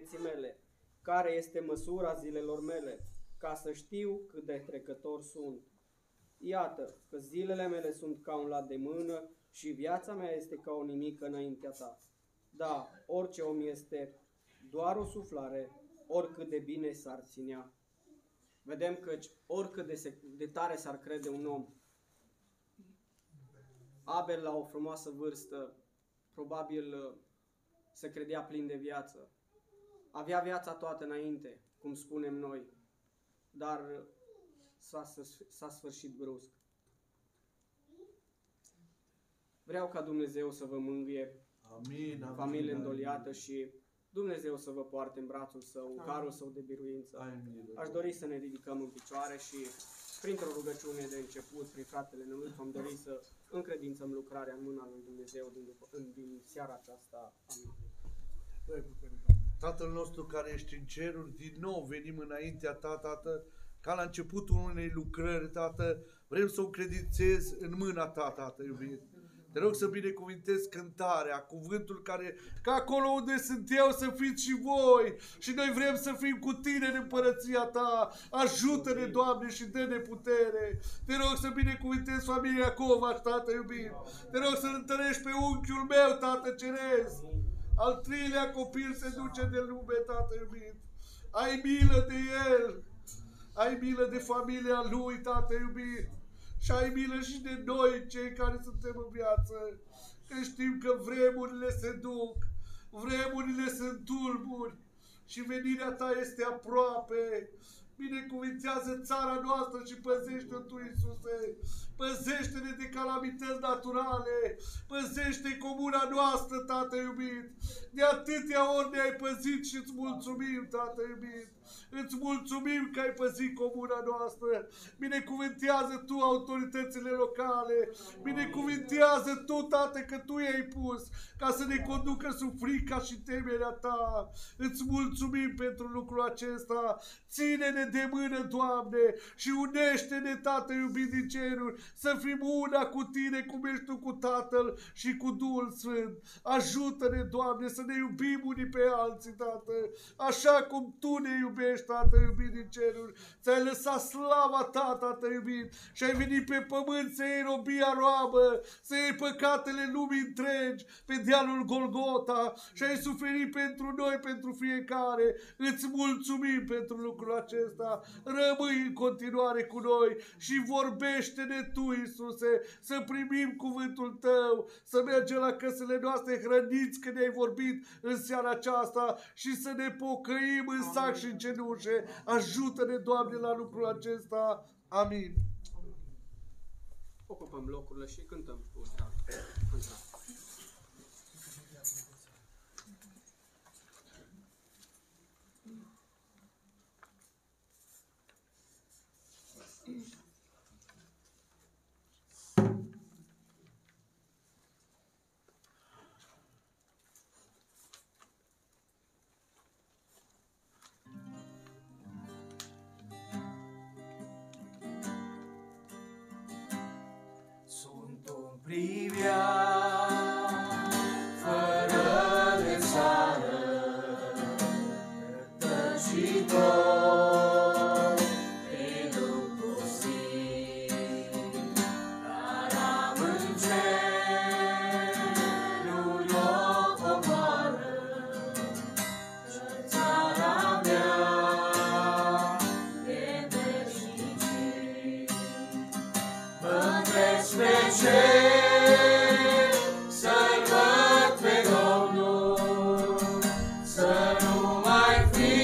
vieții mele, care este măsura zilelor mele, ca să știu cât de trecător sunt. Iată că zilele mele sunt ca un lat de mână și viața mea este ca o nimică înaintea ta. Da, orice om este doar o suflare, oricât de bine s-ar ținea. Vedem că oricât de tare s-ar crede un om, Abel la o frumoasă vârstă, probabil se credea plin de viață. Avea viața toată înainte, cum spunem noi, dar s-a sfârșit brusc. Vreau ca Dumnezeu să vă mângâie, familie îndoliată și Dumnezeu să vă poarte în brațul Său, în carul Său de biruință. Aș dori să ne ridicăm în picioare și printr-o rugăciune de început, prin fratele Năluț, am dorit să încredințăm lucrarea în mâna lui Dumnezeu din seara aceasta. Amin. Tatăl nostru care ești în ceruri, din nou venim înaintea Ta, Tată, ca la începutul unei lucrări, Tată, vrem să o încredințez în mâna Ta, Tată iubit. Te rog să binecuvintezi cântarea, cuvântul care, ca acolo unde sunt eu să fiți și voi și noi vrem să fim cu Tine în împărăția Ta. Ajută-ne, Doamne, și dă-ne putere. Te rog să binecuvintezi familia Covaș, Tată iubit. Te rog să-l întărești pe unchiul meu, Tată Ceresc. Al treilea copil se duce de lume, Tată iubit. Ai milă de el. Ai milă de familia lui, Tată iubit. Și ai milă și de noi, cei care suntem în viață, că știm că vremurile se duc, vremurile sunt tulburi și venirea Ta este aproape. Binecuvințează țara noastră și păzește-o Tu, Iisuse. Păzește-ne de calamități naturale. Păzește comuna noastră, Tată iubit. De atâtea ori ne-ai păzit și îți mulțumim, Tată iubit. Îți mulțumim că ai păzit comuna noastră. Binecuvântează Tu autoritățile locale. Binecuvântează Tu, Tată, că Tu i-ai pus ca să ne conducă sub frica și temerea Ta. Îți mulțumim pentru lucrul acesta. Ține-ne de mână, Doamne, și unește-ne, Tată iubit din ceruri, să fim una cu Tine, cum ești Tu cu Tatăl și cu Duhul Sfânt. Ajută-ne, Doamne, să ne iubim unii pe alții, Tată, așa cum Tu ne iubești, Tată iubit din ceruri. Ți-ai lăsat slava Ta, Tată iubit, și ai venit pe pământ să iei robia roabă, să iei păcatele lumii întregi pe dealul Golgota și ai suferit pentru noi, pentru fiecare. Îți mulțumim pentru lucrul acesta. Rămâi în continuare cu noi și vorbește-ne Tu, Iisuse, să primim cuvântul Tău, să mergem la căsele noastre hrăniți că ne-ai vorbit în seara aceasta și să ne pocăim în sac și în cenușe. Ajută-ne, Doamne, la lucrul acesta. Amin. Ocupăm locurile și cântăm cu drag. Privia fără de țară, rătăcitor prin drum pustit, dar am în cerul o comoară, că țara mea e veșnicii. Mă-ndresc pe cer să nu mai fi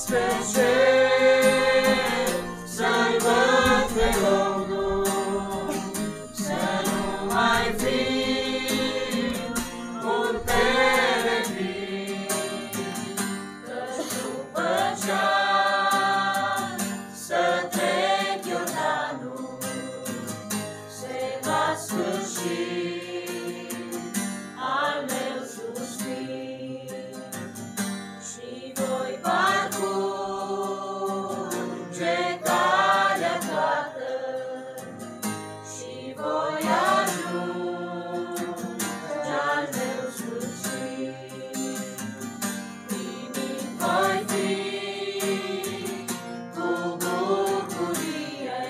spre cer, să-L văd pe Domnul, să nu mai fiu un peregrin, căci după ce-am să trec Iordanul, se va sfârși al meu suspin și voi parcurge calea toată și voi ajunge al meu sfârșit. Primind voi fi cu bucurie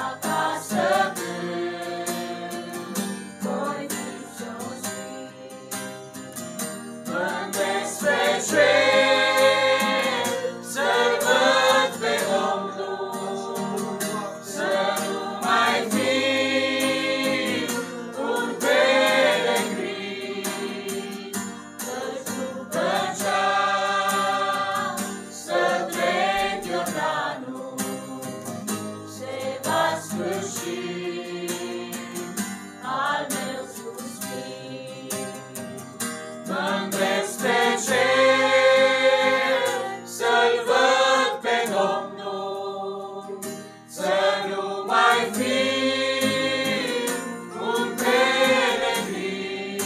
acasă când voi fi sosit. Mă-ndrept spre cer, să-L văd pe Domnul, să nu mai fiu un peregrin, căci după ce-am să trec Iordanul, se va sfârși al meu suspin. Mă-ndrept spre cer, să-L văd pe Domnul, să nu mai fiu un peregrin,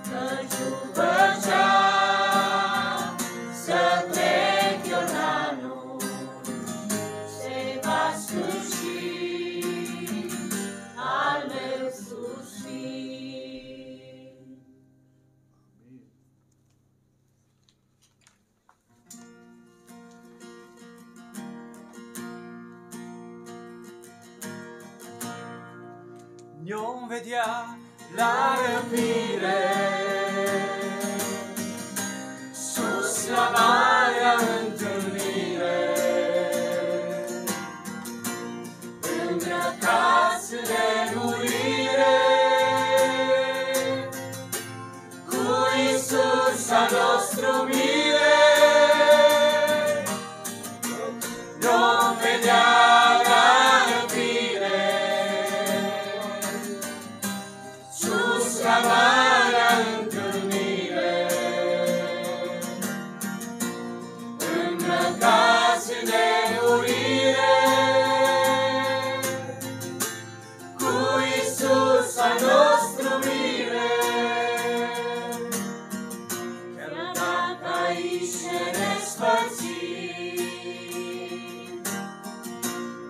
căci după ce-am să trec Iordanul, se va sfârși al meu suspin. Ne-om vedea la răpire, Sus la marea întâlnire, îmbrăcați în nemurire, cu Iisus al nostru mire. Ne-om vedea la răpire, sus la marea întâlnire, îmbrăcați în nemurire, cu Iisus al nostru mire. Chiar dacă aici ne despărțim,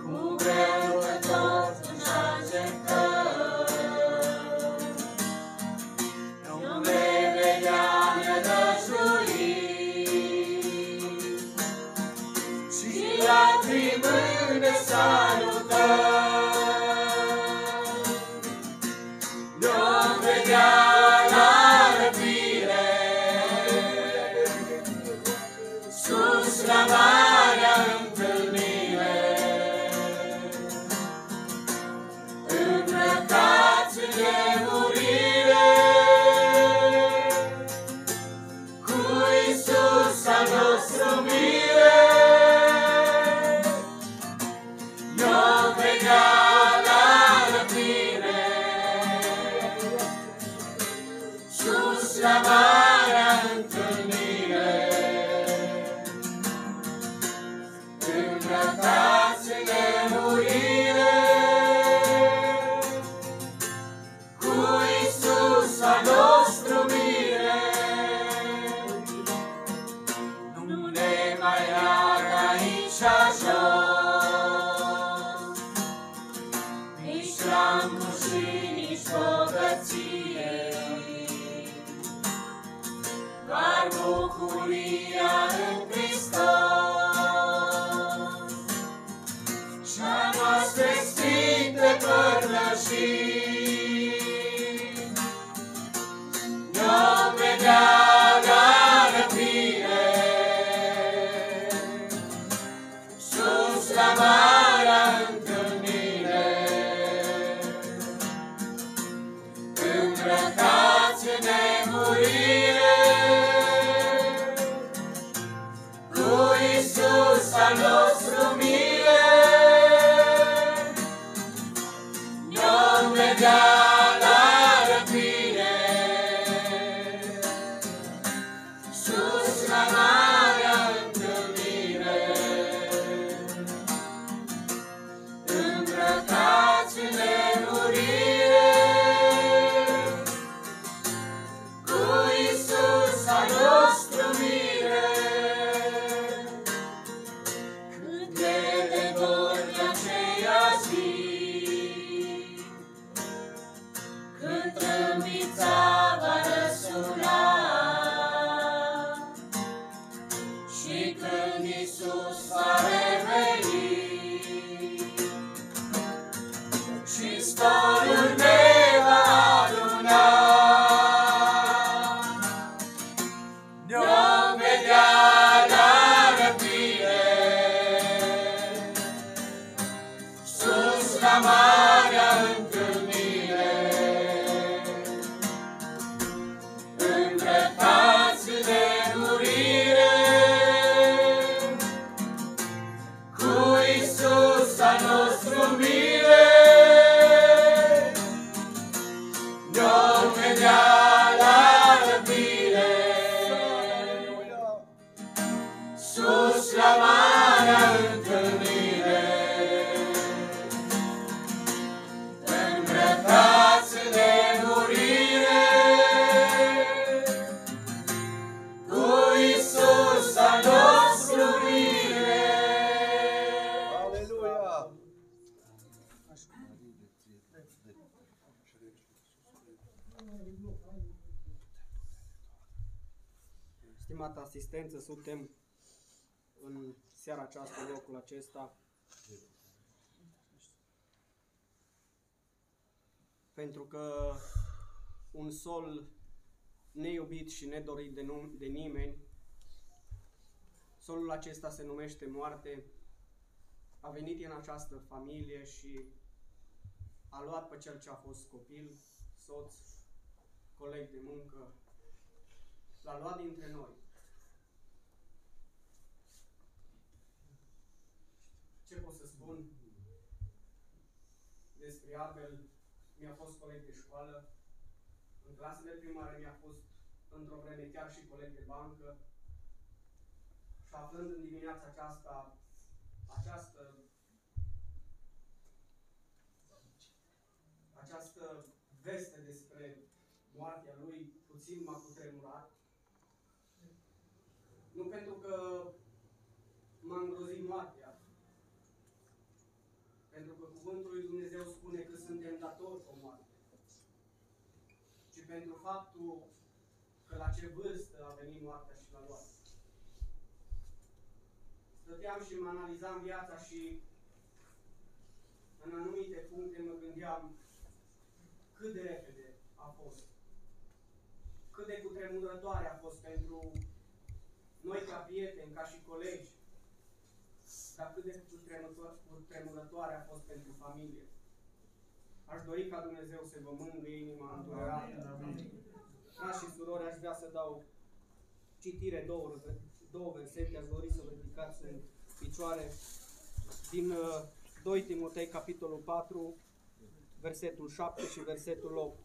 cu greu că tot înțelegem, nu vei vedea nădăjduit, și lacrimând ne salutăm. Ne-om vedea la răpire, sus la marea întâlnire, îmbrăcați în nemurire, cu Iisus al nostru mire. Ne-om vedea la răpire, sus la marea întâlnire, îmbrăcați în nemurire, cu Iisus al nostru mire. Nu ne mai arată aici jos, nici ranguri și nici bogăție, doar bucuria în Hristos și-a noastră sfinte părtășii. Ne-om vedea la răpire, sus la marea întâlnire, îmbrăcați în nemurire, îmbrăcați în nemurire, cu Iisus al nostru mire, ne-o vedea la răpire, sus la marea întâlnire, îmbrăcați în nemurire, cu Iisus al nostru mire. Aleluia! Stimată asistență, suntem în seara aceasta, în locul acesta, pentru că un sol neiubit și nedorit de nimeni, solul acesta se numește moarte, a venit în această familie și a luat pe cel ce a fost copil, soț, coleg de muncă, l-a luat dintre noi. Ce pot să spun despre Abel? Mi-a fost coleg de școală, în clasele primare mi-a fost într-o vreme chiar și coleg de bancă, și aflând în dimineața aceasta această veste despre moartea lui, puțin m-a cutremurat. Nu pentru că m-a îngrozit moartea, pentru că cuvântul lui Dumnezeu spune că suntem datori o moarte, ci pentru faptul că la ce vârstă a venit moartea și l-a luat. Stăteam și mă analizam viața și în anumite puncte mă gândeam cât de repede a fost, cât de cutremurătoare a fost pentru noi ca prieteni, ca și colegi, dar cât de cutremurătoare a fost pentru familie. Aș dori ca Dumnezeu să vă mângâie inima îndurerată. Frați și surori, aș vrea să dau citire două versete, aș dori să vă ridicați în picioare din 2 Timotei, capitolul 4, versetul 7 și versetul 8.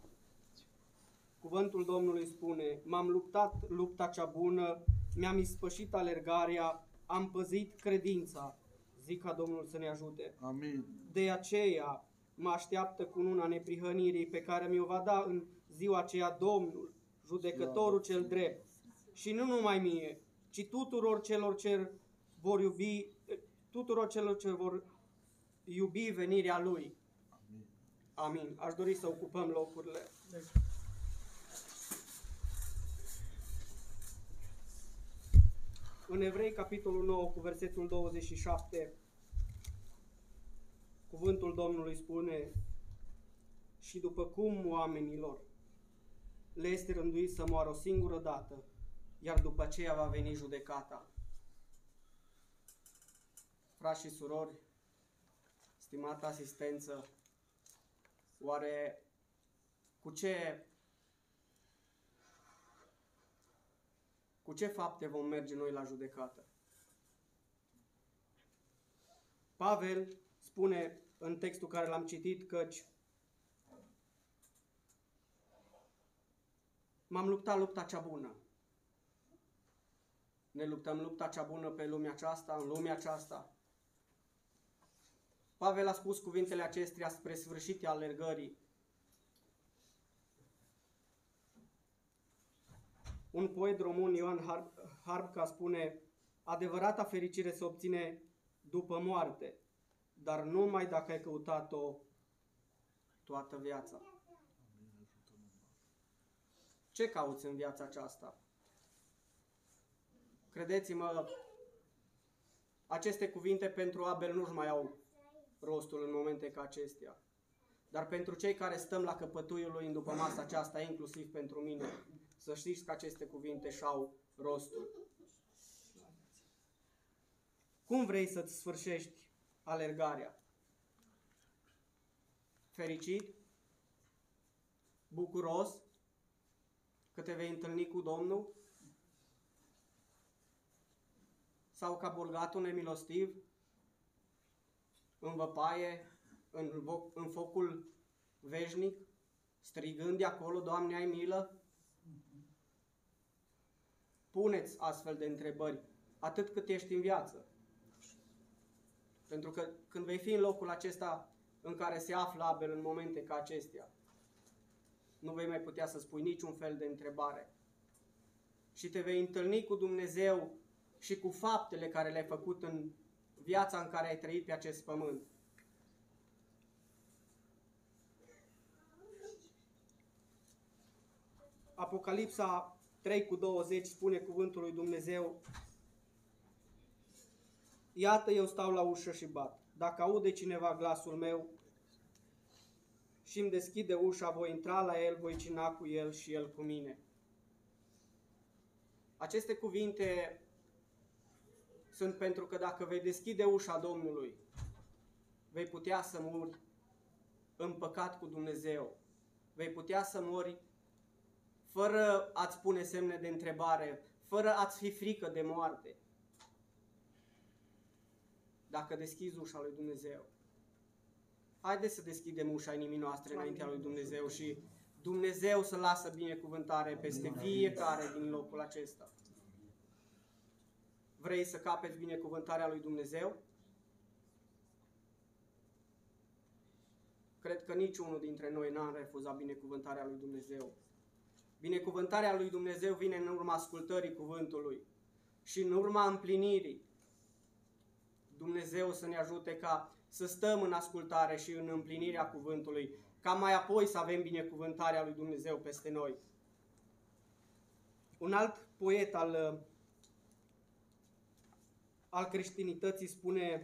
Cuvântul Domnului spune: m-am luptat lupta cea bună, mi-am ispășit alergarea, am păzit credința. Zic ca Domnul să ne ajute. Amin. De aceea mă așteaptă cununa neprihănirii pe care mi-o va da în ziua aceea Domnul, judecătorul cel drept. Și nu numai mie, ci tuturor celor ce vor iubi venirea Lui. Amin. Aș dori să ocupăm locurile. În Evrei, capitolul 9, cu versetul 27, cuvântul Domnului spune: și după cum oamenilor le este rânduit să moară o singură dată, iar după aceea va veni judecata. Frați și surori, stimată asistență, oare cu ce fapte vom merge noi la judecată? Pavel spune în textul care l-am citit căci m-am luptat lupta cea bună. Ne luptăm lupta cea bună pe lumea aceasta, în lumea aceasta. Pavel a spus cuvintele acestea spre sfârșitul alergării. Un poet român, Ioan Harbca, spune: adevărata fericire se obține după moarte, dar numai dacă ai căutat-o toată viața. Ce cauți în viața aceasta? Credeți-mă, aceste cuvinte pentru Abel nu-și mai au rostul în momente ca acestea. Dar pentru cei care stăm la căpătuiul lui în după masa aceasta, inclusiv pentru mine, să știți că aceste cuvinte și-au rostul. Cum vrei să-ți sfârșești alergarea? Fericit? Bucuros? că te vei întâlni cu Domnul? Sau ca bolgatul nemilostiv, în văpaie, în focul veșnic, strigând de acolo, Doamne, ai milă? Puneți astfel de întrebări, atât cât ești în viață. Pentru că când vei fi în locul acesta în care se află Abel în momente ca acestea, nu vei mai putea să spui niciun fel de întrebare. Și te vei întâlni cu Dumnezeu și cu faptele care le-ai făcut în viața în care ai trăit pe acest pământ. Apocalipsa 3:20 spune cuvântul lui Dumnezeu: Iată, eu stau la ușă și bat. Dacă aude cineva glasul meu și îmi deschide ușa, voi intra la el, voi cina cu el și el cu mine. Aceste cuvinte sunt pentru că dacă vei deschide ușa Domnului, vei putea să mori în păcat cu Dumnezeu. Vei putea să mori fără a-ți pune semne de întrebare, fără a-ți fi frică de moarte. Dacă deschizi ușa lui Dumnezeu. Haideți să deschidem ușa inimii noastre înaintea lui Dumnezeu și Dumnezeu să lasă binecuvântare peste fiecare din locul acesta. Vrei să capeți binecuvântarea lui Dumnezeu? Cred că niciunul dintre noi n-a refuzat binecuvântarea lui Dumnezeu. Binecuvântarea lui Dumnezeu vine în urma ascultării cuvântului și în urma împlinirii. Dumnezeu să ne ajute ca să stăm în ascultare și în împlinirea cuvântului, ca mai apoi să avem binecuvântarea lui Dumnezeu peste noi. Un alt poet al creștinității spune: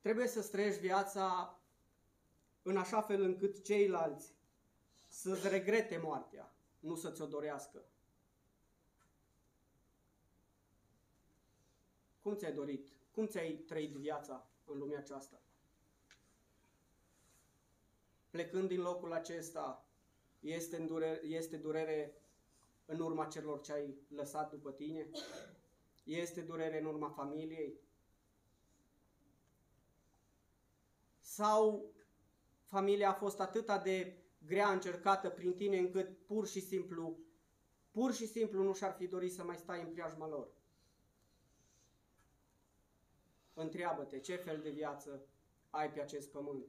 trebuie să trăiești viața în așa fel încât ceilalți să-ți regrete moartea, nu să ți-o dorească. Cum ți-ai dorit? Cum ți-ai trăit viața în lumea aceasta? Plecând din locul acesta, este durere în urma celor ce ai lăsat după tine? Este durere în urma familiei? Sau familia a fost atât de grea încercată prin tine încât pur și simplu nu și-ar fi dorit să mai stai în preajma lor? Întreabă-te, ce fel de viață ai pe acest pământ?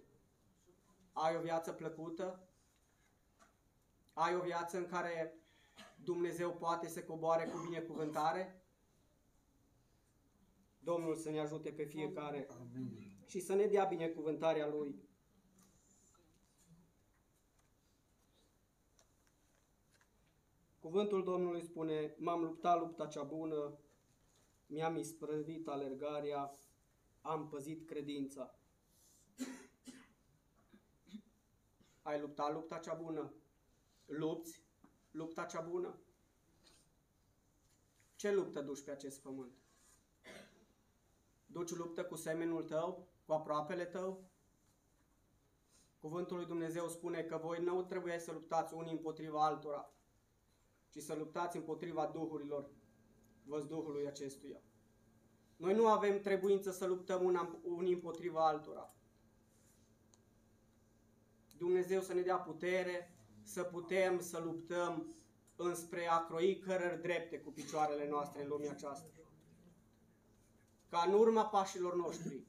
Ai o viață plăcută? Ai o viață în care Dumnezeu poate să coboare cu binecuvântare? Domnul să ne ajute pe fiecare. Amin. Și să ne dea binecuvântarea Lui. Cuvântul Domnului spune: m-am luptat lupta cea bună, mi-am isprăvit alergarea, am păzit credința. Ai luptat lupta cea bună? Lupți lupta cea bună? Ce luptă duci pe acest pământ? Duci luptă cu semenul tău, cu aproapele tău? Cuvântul lui Dumnezeu spune că voi nu trebuie să luptați unii împotriva altora, ci să luptați împotriva duhurilor, văzduhului acestuia. Noi nu avem trebuință să luptăm unii împotriva altora. Dumnezeu să ne dea putere să putem să luptăm înspre a croi cărări drepte cu picioarele noastre în lumea aceasta. Ca în urma pașilor noștri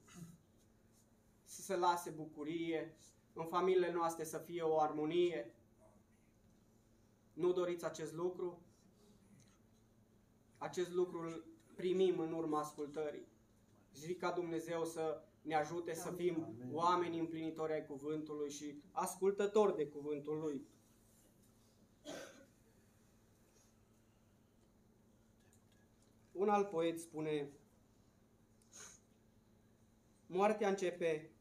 să se lase bucurie, în familiile noastre să fie o armonie. Nu doriți acest lucru? Acest lucru îl primim în urma ascultării. Zic ca Dumnezeu să ne ajute să fim oameni împlinitori ai cuvântului și ascultători de cuvântul Lui. Un alt poet spune: moartea începe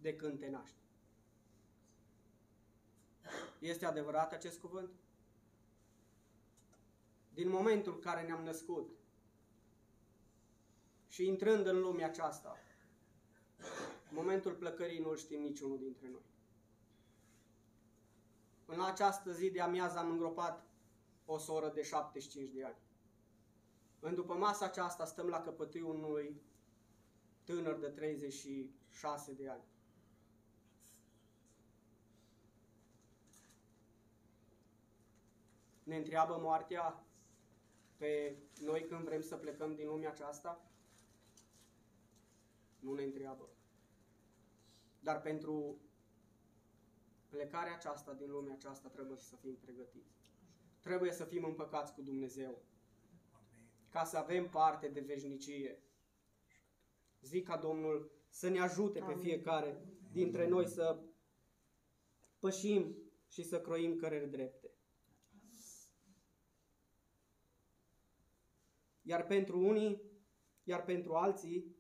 de când te naști. Este adevărat acest cuvânt? Din momentul în care ne-am născut și intrând în lumea aceasta, momentul plecării nu știm niciunul dintre noi. În această zi de amiază am îngropat o soră de 75 de ani. În după masa aceasta stăm la căpătâiul unui tânăr de 36 de ani. Ne întreabă moartea pe noi când vrem să plecăm din lumea aceasta? Nu ne întreabă. Dar pentru plecarea aceasta din lumea aceasta trebuie să fim pregătiți. Trebuie să fim împăcați cu Dumnezeu. Ca să avem parte de veșnicie. Zic ca Domnul să ne ajute pe fiecare dintre noi să pășim și să croim căreri drepte. Iar pentru unii, iar pentru alții,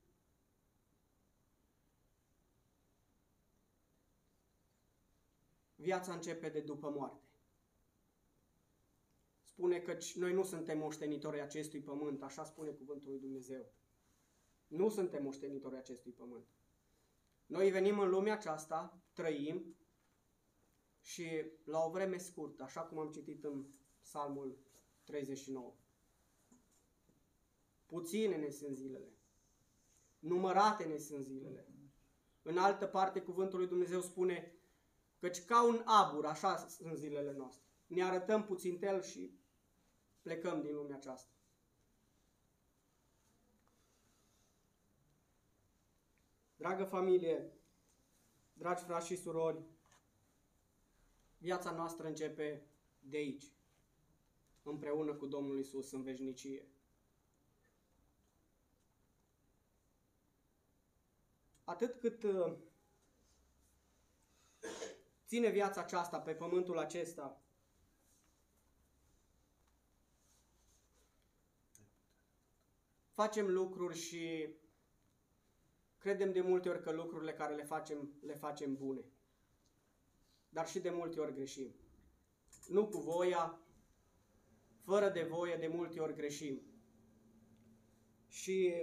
viața începe de după moarte. Spune că noi nu suntem moștenitori acestui pământ, așa spune cuvântul lui Dumnezeu. Nu suntem moștenitori acestui pământ. Noi venim în lumea aceasta, trăim și la o vreme scurtă, așa cum am citit în Psalmul 39. Puține ne sunt zilele, numărate ne sunt zilele. În altă parte, cuvântul lui Dumnezeu spune căci ca un abur, așa sunt zilele noastre. Ne arătăm puțintel și plecăm din lumea aceasta. Dragă familie, dragi frați și surori, viața noastră începe de aici, împreună cu Domnul Iisus în veșnicie. Atât cât ține viața aceasta pe pământul acesta, facem lucruri și credem de multe ori că lucrurile care le facem bune. Dar și de multe ori greșim. Nu cu voia, fără de voie, de multe ori greșim. Și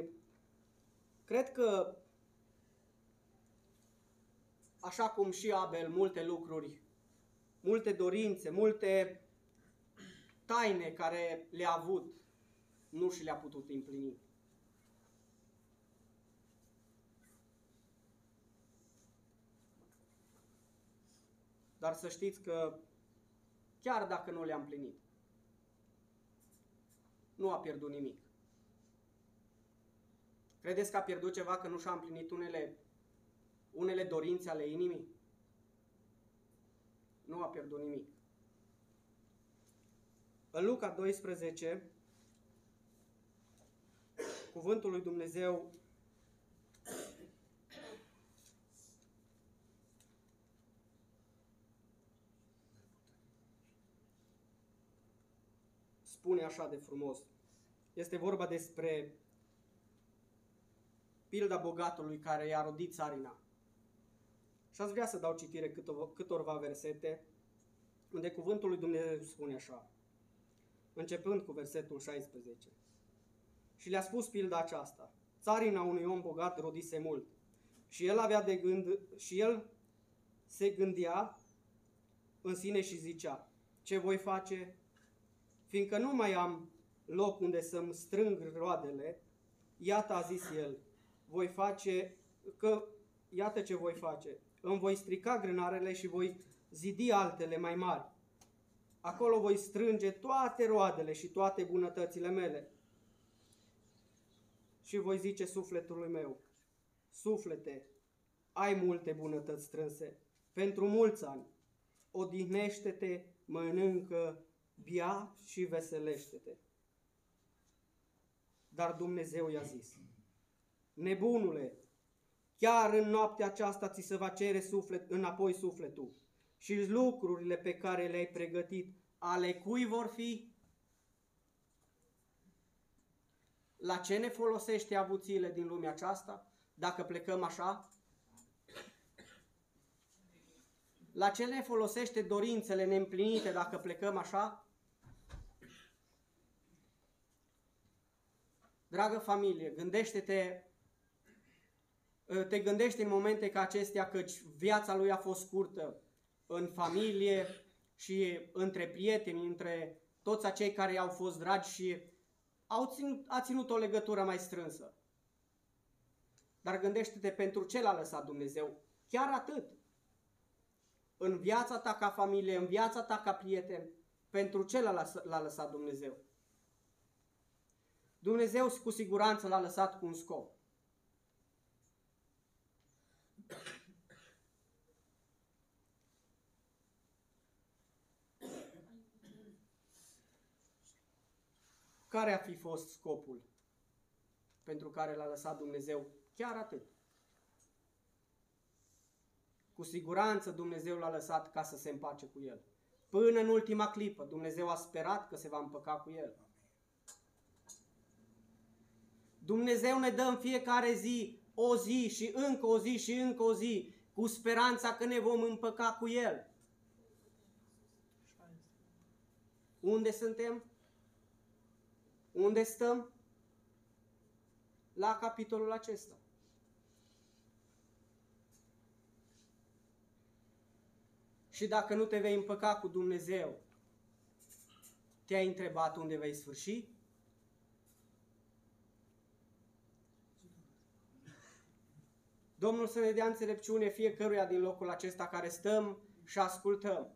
cred că așa cum și Abel, multe lucruri, multe dorințe, multe taine care le-a avut, nu și le-a putut împlini. Dar să știți că chiar dacă nu le-a împlinit, nu a pierdut nimic. Credeți că a pierdut ceva că nu și-a împlinit unele dorințe ale inimii? Nu a pierdut nimic. În Luca 12, cuvântul lui Dumnezeu spune așa de frumos. Este vorba despre pilda bogatului care i-a rodit țarina. Și aș vrea să dau citire câtorva versete, unde cuvântul lui Dumnezeu spune așa, începând cu versetul 16. Și le-a spus pilda aceasta. Țarina unui om bogat rodise mult. Și el avea de gând, și el se gândea în sine și zicea, ce voi face? Fiindcă nu mai am loc unde să-mi strâng roadele, iată, a zis el, iată ce voi face. Îmi voi strica grânarele și voi zidi altele mai mari. Acolo voi strânge toate roadele și toate bunătățile mele. Și voi zice sufletului meu, suflete, ai multe bunătăți strânse, pentru mulți ani, odihnește-te, mănâncă, bia și veselește-te. Dar Dumnezeu i-a zis, nebunule, chiar în noaptea aceasta ți se va cere înapoi sufletul și lucrurile pe care le-ai pregătit, ale cui vor fi? La ce ne folosește avuțiile din lumea aceasta, dacă plecăm așa? La ce ne folosește dorințele neîmplinite dacă plecăm așa? Dragă familie, te gândești în momente ca acestea căci viața lui a fost scurtă în familie, și între prieteni, între toți acei care i-au fost dragi și a ținut o legătură mai strânsă. Dar gândește-te pentru ce l-a lăsat Dumnezeu, chiar atât. În viața ta ca familie, în viața ta ca prieten, pentru ce l-a lăsat Dumnezeu? Dumnezeu cu siguranță l-a lăsat cu un scop. Care a fi fost scopul pentru care l-a lăsat Dumnezeu chiar atât? Cu siguranță Dumnezeu l-a lăsat ca să se împace cu el. Până în ultima clipă, Dumnezeu a sperat că se va împăca cu el. Dumnezeu ne dă în fiecare zi o zi și încă o zi și încă o zi, cu speranța că ne vom împăca cu el. Unde suntem? Unde stăm? La capitolul acesta. Și dacă nu te vei împăca cu Dumnezeu, te-ai întrebat unde vei sfârși? Domnul să ne dea înțelepciune fiecăruia din locul acesta care stăm și ascultăm,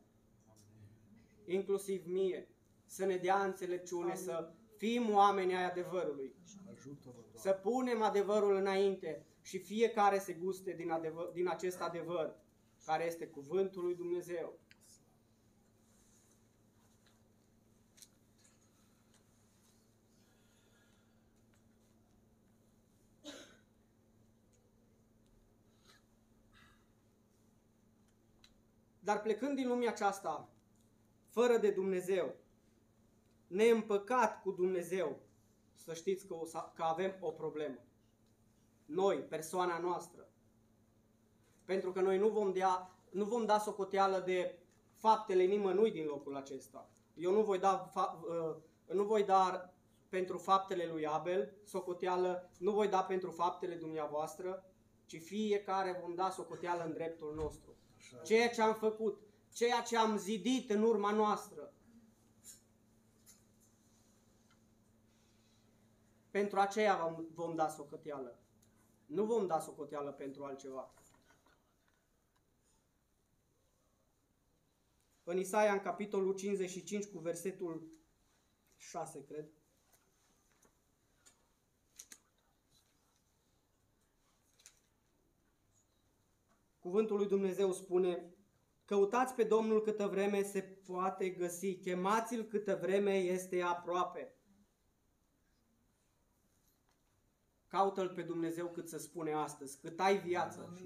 inclusiv mie, să ne dea înțelepciune, să fim oameni ai adevărului, să punem adevărul înainte și fiecare se guste din acest adevăr, care este cuvântul lui Dumnezeu. Dar plecând din lumea aceasta, fără de Dumnezeu, neîmpăcat cu Dumnezeu, să știți că avem o problemă. Noi, persoana noastră. Pentru că noi nu vom da socoteală de faptele nimănui din locul acesta. Eu nu voi da pentru faptele lui Abel socoteală, nu voi da pentru faptele dumneavoastră, ci fiecare vom da socoteală în dreptul nostru. Ceea ce am făcut, ceea ce am zidit în urma noastră. Pentru aceea vom da socoteală. Nu vom da socoteală pentru altceva. În Isaia, în capitolul 55, cu versetul 6, cred. Cuvântul lui Dumnezeu spune: căutați pe Domnul câtă vreme se poate găsi, chemați-L câtă vreme este aproape. Caută-L pe Dumnezeu cât se spune astăzi, cât ai viață.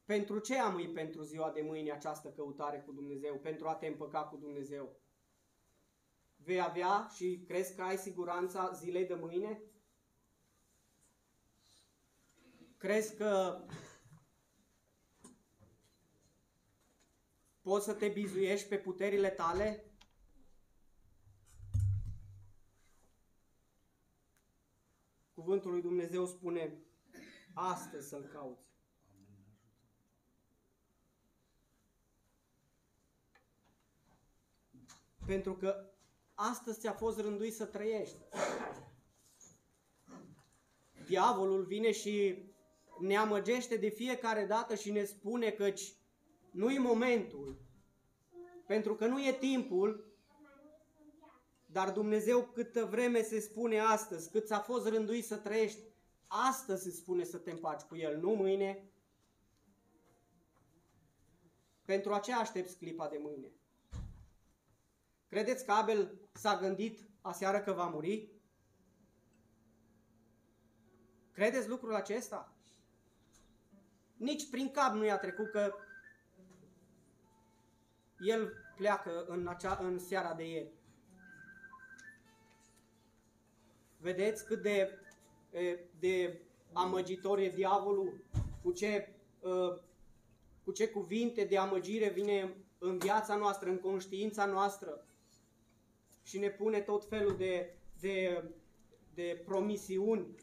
Pentru ce amâi pentru ziua de mâine această căutare cu Dumnezeu? Pentru a te împăca cu Dumnezeu? Vei avea și crezi că ai siguranța zilei de mâine? Crezi că poți să te bizuiești pe puterile tale? Cuvântul lui Dumnezeu spune: astăzi să-L cauți. Pentru că astăzi ți-a fost rânduit să trăiești. Diavolul vine și ne amăgește de fiecare dată și ne spune căci nu-i momentul, pentru că nu e timpul, dar Dumnezeu câtă vreme se spune astăzi, cât ți-a fost rânduit să trăiești, astăzi se spune să te împaci cu El, nu mâine. Pentru aceea aștepți clipa de mâine. Credeți că Abel s-a gândit aseară că va muri? Credeți lucrul acesta? Nici prin cap nu i-a trecut că el pleacă în seara de ieri. Vedeți cât de amăgitor e diavolul? Cu ce cuvinte de amăgire vine în viața noastră, în conștiința noastră și ne pune tot felul de promisiuni.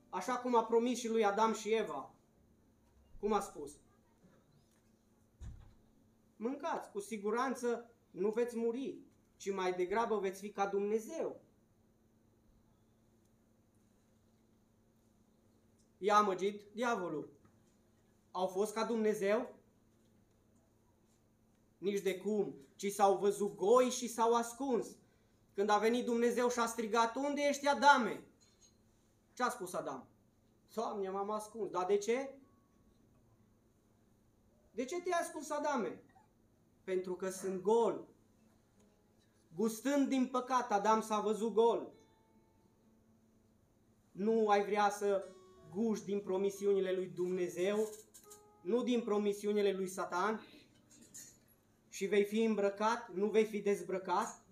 Așa cum a promis și lui Adam și Eva. Cum a spus? mâncați, cu siguranță nu veți muri, ci mai degrabă veți fi ca Dumnezeu. I-a amăgit diavolul. Au fost ca Dumnezeu? Nici de cum, ci s-au văzut goi și s-au ascuns. Când a venit Dumnezeu și a strigat, unde ești, Adame? Ce a spus Adam? Doamne, m-am ascuns. Dar de ce? De ce te-ai ascuns, Adame? Pentru că sunt gol. Gustând din păcat, Adam s-a văzut gol. Nu ai vrea să guști din promisiunile lui Dumnezeu, nu din promisiunile lui Satan, și vei fi îmbrăcat, nu vei fi dezbrăcat?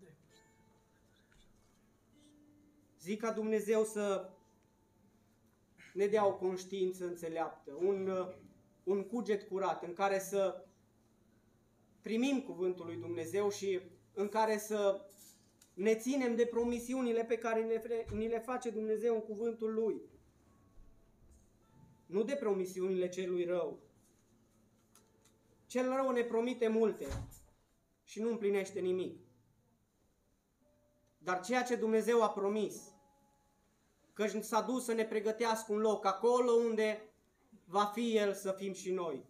Zic ca Dumnezeu să ne dea o conștiință înțeleaptă, un cuget curat în care să primim cuvântul lui Dumnezeu și în care să ne ținem de promisiunile pe care ni le face Dumnezeu în cuvântul Lui. Nu de promisiunile celui rău. Cel rău ne promite multe și nu împlinește nimic. Dar ceea ce Dumnezeu a promis, că s-a dus să ne pregătească un loc acolo unde va fi El să fim și noi.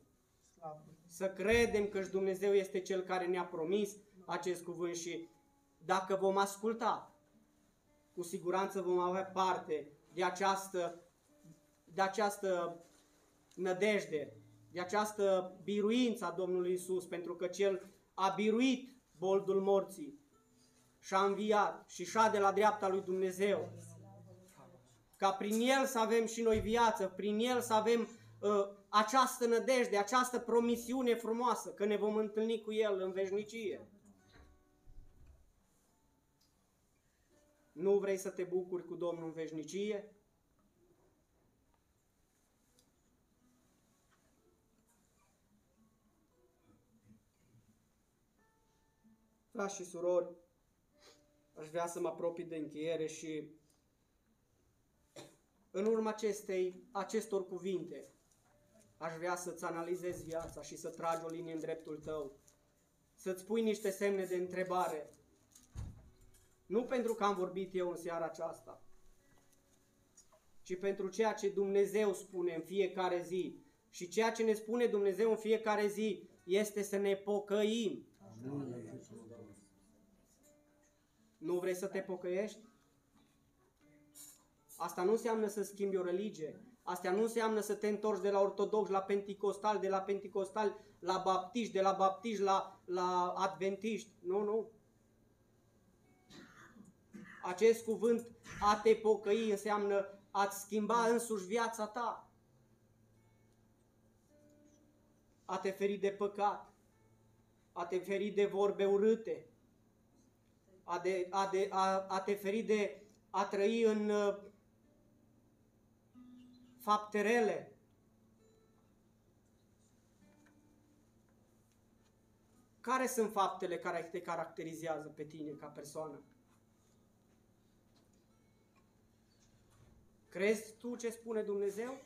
Să credem că Dumnezeu este Cel care ne-a promis acest cuvânt și dacă vom asculta, cu siguranță vom avea parte de această nădejde, de această biruință a Domnului Iisus, pentru că Cel a biruit boldul morții și a înviat și șade la dreapta lui Dumnezeu. Ca prin El să avem și noi viață, prin El să avem această nădejde, această promisiune frumoasă, că ne vom întâlni cu El în veșnicie. Nu vrei să te bucuri cu Domnul în veșnicie? Frați și surori, aș vrea să mă apropii de încheiere și în urma acestor cuvinte aș vrea să-ți analizezi viața și să tragi o linie în dreptul tău, să-ți pui niște semne de întrebare. Nu pentru că am vorbit eu în seara aceasta, ci pentru ceea ce Dumnezeu spune în fiecare zi. Și ceea ce ne spune Dumnezeu în fiecare zi este să ne pocăim. Nu vrei să te pocăiești? Asta nu înseamnă să schimbi o religie. Asta nu înseamnă să te întorci de la ortodox la penticostal, de la penticostal la baptiști, de la baptiști la adventiști. Nu, nu. Acest cuvânt, a te pocăi, înseamnă a-ți schimba însuși viața ta. A te feri de păcat. A te feri de vorbe urâte. A te feri de a trăi în fapte rele. Care sunt faptele care te caracterizează pe tine ca persoană? Crezi tu ce spune Dumnezeu?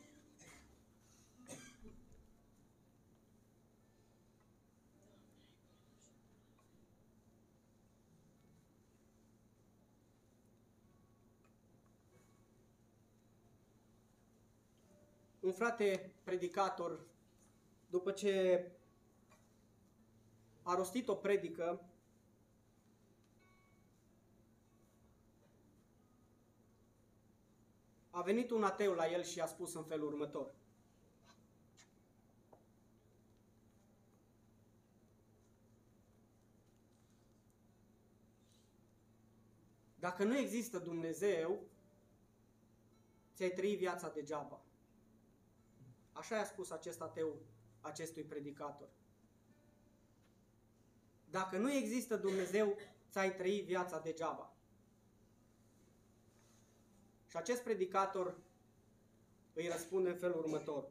Un frate predicator, după ce a rostit o predică, a venit un ateu la el și a spus în felul următor: dacă nu există Dumnezeu, ți-ai trăit viața degeaba. Așa i-a spus acest ateu acestui predicator. Dacă nu există Dumnezeu, ți-ai trăit viața degeaba. Și acest predicator îi răspunde în felul următor: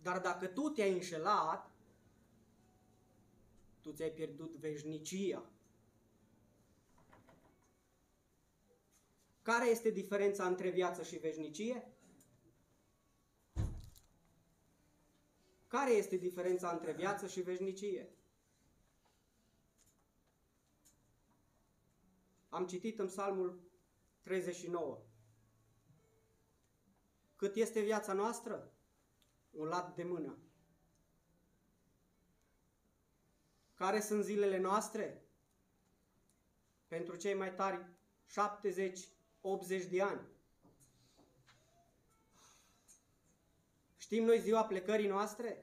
dar dacă tu te-ai înșelat, tu ți-ai pierdut veșnicia. Care este diferența între viață și veșnicie? Care este diferența între viață și veșnicie? Am citit în Psalmul 39. Cât este viața noastră? Un lat de mână. Care sunt zilele noastre? Pentru cei mai tari 70-80 de ani. Știm noi ziua plecării noastre?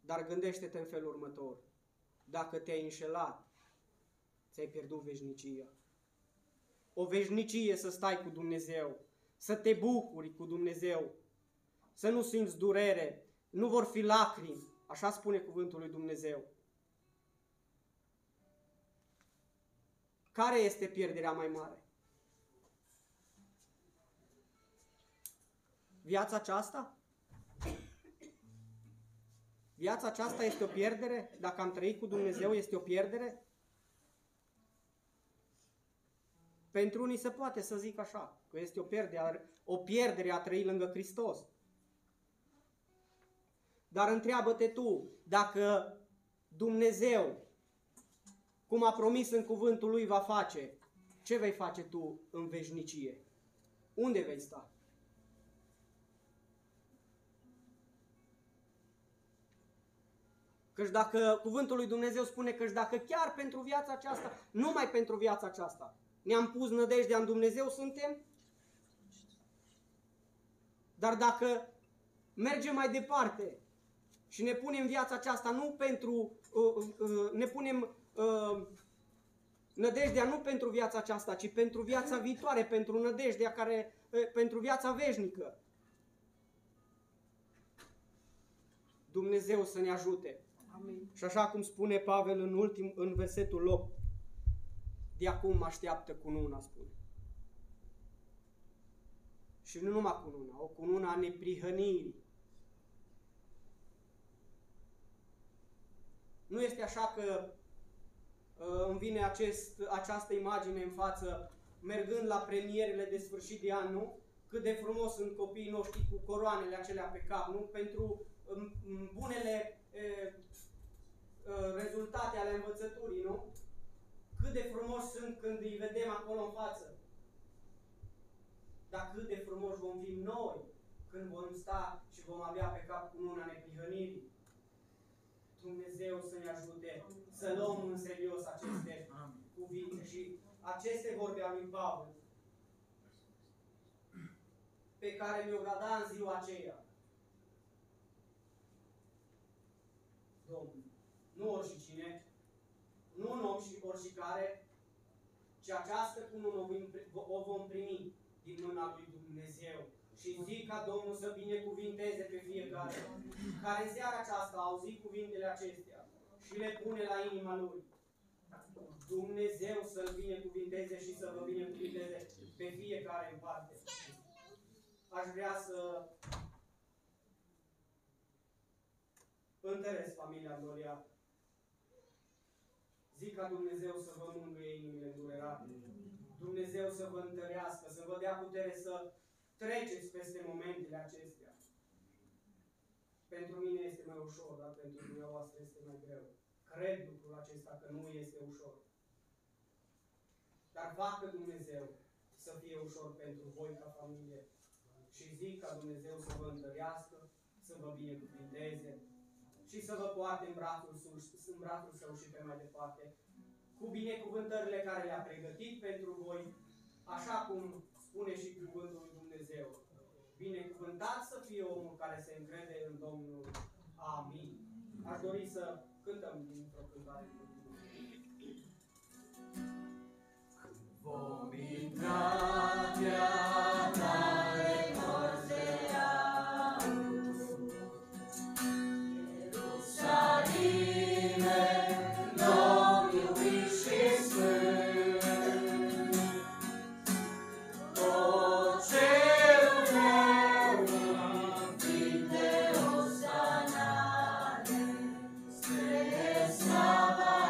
Dar gândește-te în felul următor. Dacă te-ai înșelat, ți-ai pierdut veșnicia. O veșnicie să stai cu Dumnezeu, să te bucuri cu Dumnezeu, să nu simți durere, nu vor fi lacrimi, așa spune cuvântul lui Dumnezeu. Care este pierderea mai mare? Viața aceasta? Viața aceasta este o pierdere? Dacă am trăit cu Dumnezeu, este o pierdere? Pentru unii se poate să zic așa, că este o pierdere a trăi lângă Hristos. Dar întreabă-te tu, dacă Dumnezeu, cum a promis în cuvântul Lui, va face, ce vei face tu în veșnicie? Unde vei sta? Căci dacă cuvântul lui Dumnezeu spune că dacă chiar pentru viața aceasta, numai pentru viața aceasta, ne-am pus nădejdea în Dumnezeu, suntem. Dar dacă mergem mai departe și ne punem viața aceasta nu pentru, ne punem nădejdea nu pentru viața aceasta, ci pentru viața viitoare, pentru nădejdea pentru viața veșnică. Dumnezeu să ne ajute. Amin. Și așa cum spune Pavel în versetul 8, de acum mă așteaptă cununa, spune. Și nu numai cununa, o cununa a neprihănirii. Nu este așa că îmi vine această imagine în față, mergând la premierele de sfârșit de an, nu? Cât de frumos sunt copiii noștri cu coroanele acelea pe cap, nu? Pentru bunele rezultate ale învățăturii, nu? Cât de frumos sunt când îi vedem acolo în față. Dar cât de frumos vom fi noi când vom sta și vom avea pe cap cununa neprihănirii. Dumnezeu să ne ajute să luăm în serios aceste cuvinte și aceste vorbe ale lui Pavel, pe care mi-o grada în ziua aceea. Domnul, nu oricine, nu un om și oricare, ci această cunună o vom primi din mâna lui Dumnezeu. Și zic ca Domnul să binecuvinteze pe fiecare care în seara aceasta a auzit cuvintele acestea și le pune la inima lui. Dumnezeu să-l binecuvinteze și să vă binecuvinteze pe fiecare în parte. Aș vrea să întăresc familia Gloria. Zic ca Dumnezeu să vă mângâie inimile îndurerate. Dumnezeu să vă întărească, să vă dea putere să treceți peste momentele acestea. Pentru mine este mai ușor, dar pentru dumneavoastră este mai greu. Cred lucrul acesta că nu este ușor. Dar facă Dumnezeu să fie ușor pentru voi ca familie. Și zic ca Dumnezeu să vă întărească, să vă binecuvinteze și să vă poarte în brațul său și pe mai departe, cu binecuvântările care le-a pregătit pentru voi, așa cum spune și cuvântul lui Dumnezeu. Binecuvântat să fie omul care se încrede în Domnul. Amin. Aș dori să cântăm dintr-o cântare. Vom intra de porți de aur, Ierusalime, nou iubit și sfânt, tot cerul meu vinde osanare, spre slava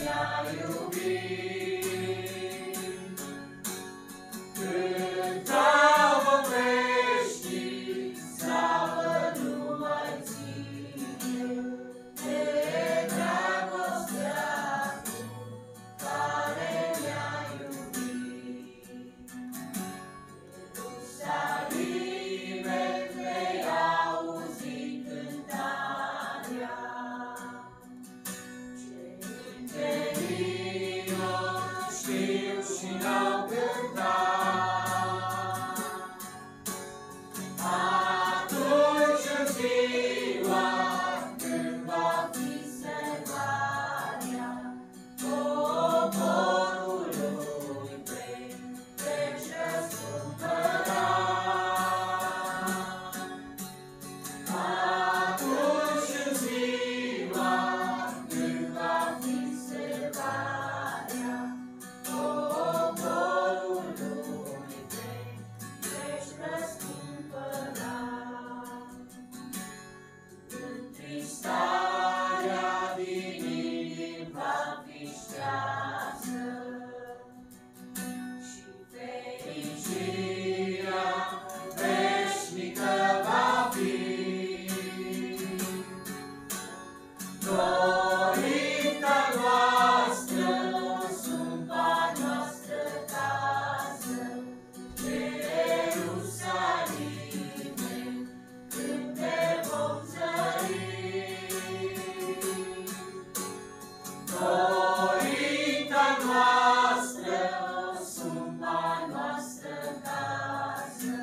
ne-a iubit. Cântau vom veșnic, slavă numai ție, de dragostea care ne-a iubit. Ierusalime, vei auzi cântarea, cei de vină știu și n-au cântat. Atunci în ziua când va fi servarea poporului veci răscumpărat. Atunci în ziua când va fi servarea poporului veci răscumpărat. Întristarea din inimi va fi ștearsă și fericirea veșnică va fi. Dorința noastră, sumpa noastră casă, Ierusalime, când te vom zări. Dorința noastră, sumpa noastră casă,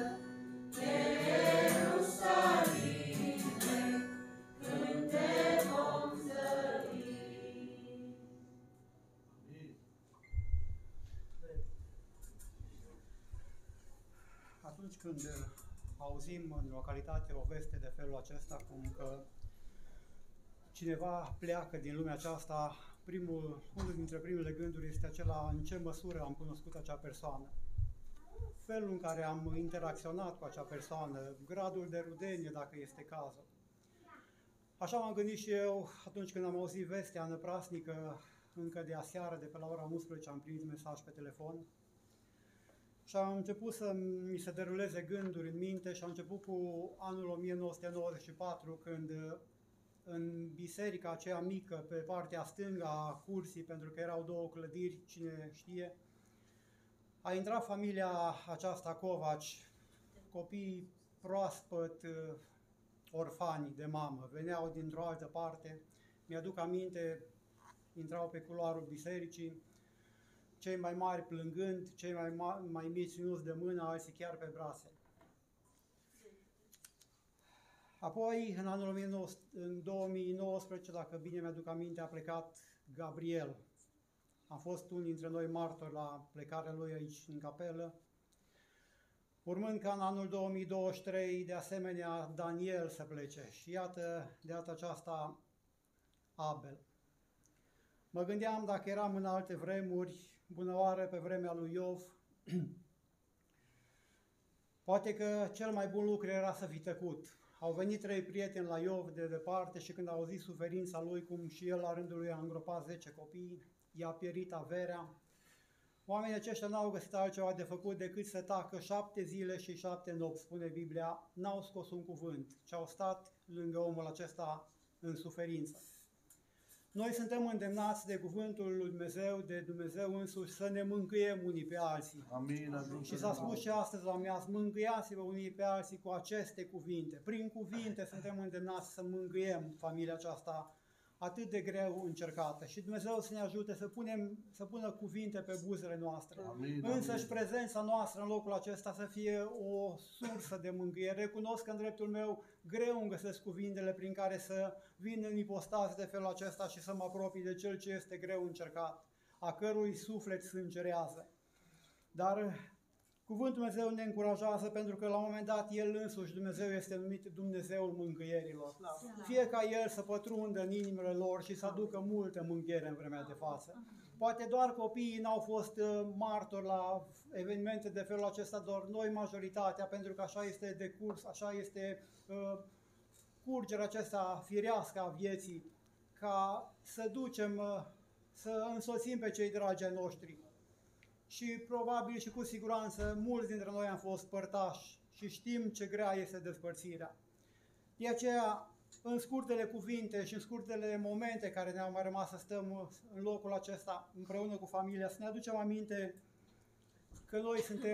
Ierusalime, când te vom zări. Atunci când auzim în localitate o veste de felul acesta, cum că cineva pleacă din lumea aceasta, unul dintre primele gânduri este acela: în ce măsură am cunoscut acea persoană, felul în care am interacționat cu acea persoană, gradul de rudenie, dacă este cazul. Așa m-am gândit și eu atunci când am auzit vestea năprasnică, încă de aseară, de pe la ora 11, am primit mesaj pe telefon și am început să mi se deruleze gânduri în minte și am început cu anul 1994, când în biserica aceea mică, pe partea stângă a cursii, pentru că erau două clădiri, cine știe, a intrat familia aceasta Covaci, copii proaspăt orfani de mamă, veneau dintr-o altă parte, mi-aduc aminte, intrau pe culoarul bisericii, cei mai mari plângând, cei mai mici ținuți de mână, alții chiar pe brațe. Apoi, în anul 2019, dacă bine mi-aduc aminte, a plecat Gabriel. Am fost unul dintre noi martori la plecarea lui aici în capelă. Urmând ca în anul 2023, de asemenea, Daniel să plece. Și iată, de data aceasta, Abel. Mă gândeam, dacă eram în alte vremuri, bunăoară pe vremea lui Iov, poate că cel mai bun lucru era să fi tăcut. Au venit 3 prieteni la Iov de departe și când au auzit suferința lui, cum și el la rândul lui a îngropat 10 copii, i-a pierit averea, oamenii aceștia n-au găsit altceva de făcut decât să tacă 7 zile și 7 nopți, spune Biblia, n-au scos un cuvânt, ci au stat lângă omul acesta în suferință. Noi suntem îndemnați de cuvântul lui Dumnezeu, de Dumnezeu însuși, să ne mângâiem unii pe alții. Amin. Și s-a spus și astăzi la miaz, mângâiați-vă unii pe alții cu aceste cuvinte. Prin cuvinte suntem îndemnați să mângâiem familia aceasta atât de greu încercată. Și Dumnezeu să ne ajute să pună cuvinte pe buzele noastre. Amin, Însăși prezența noastră în locul acesta să fie o sursă de mângâiere. Recunosc că în dreptul meu greu îmi găsesc cuvintele prin care să vin în ipostaz de felul acesta și să mă apropii de cel ce este greu încercat, a cărui suflet sângerează. Dar cuvântul Dumnezeu ne încurajează, pentru că la un moment dat El însuși, Dumnezeu, este numit Dumnezeul mângâierilor. Fie ca El să pătrundă în inimile lor și să aducă multă mângâiere în vremea de față. Poate doar copiii n-au fost martori la evenimente de felul acesta, doar noi majoritatea, pentru că așa este de curs, așa este curgerea aceasta firească a vieții, ca să ducem să însoțim pe cei dragi ai noștri. Și probabil și cu siguranță mulți dintre noi am fost părtași și știm ce grea este despărțirea. De aceea, în scurtele cuvinte și în scurtele momente care ne-au mai rămas să stăm în locul acesta împreună cu familia, să ne aducem aminte că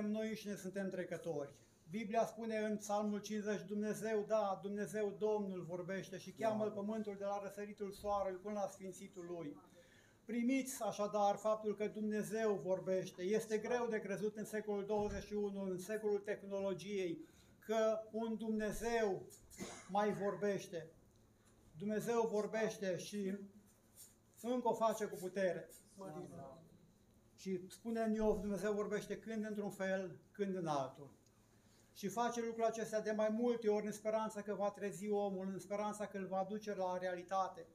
noi înșine suntem trecători. Biblia spune în Psalmul 50, Dumnezeu, da, Dumnezeu Domnul vorbește și cheamă pământul de la răsăritul soarelui până la sfințitul lui. Primiți așadar faptul că Dumnezeu vorbește. Este greu de crezut în secolul 21, în secolul tehnologiei, că un Dumnezeu mai vorbește. Dumnezeu vorbește și încă o face cu putere. Și spune în Iov, Dumnezeu vorbește când într-un fel, când în altul. Și face lucrul acesta de mai multe ori în speranța că va trezi omul, în speranța că îl va duce la realitate.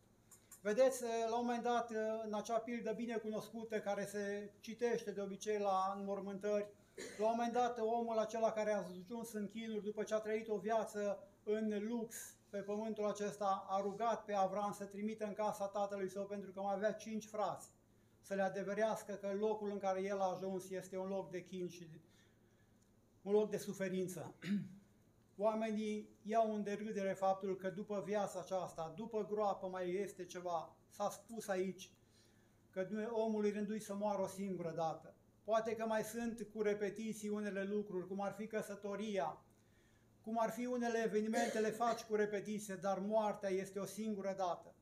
Vedeți, la un moment dat, în acea pildă bine cunoscută care se citește de obicei la înmormântări, la un moment dat omul acela care a ajuns în chinuri după ce a trăit o viață în lux pe pământul acesta, a rugat pe Avram să trimită în casa tatălui său pentru că mai avea 5 frați, să le adeverească că locul în care el a ajuns este un loc de chin și un loc de suferință. Oamenii iau în derâdere faptul că după viața aceasta, după groapă mai este ceva. S-a spus aici că omul îi rânduit să moară o singură dată. Poate că mai sunt cu repetiții unele lucruri, cum ar fi căsătoria, cum ar fi unele evenimente, le faci cu repetiție, dar moartea este o singură dată.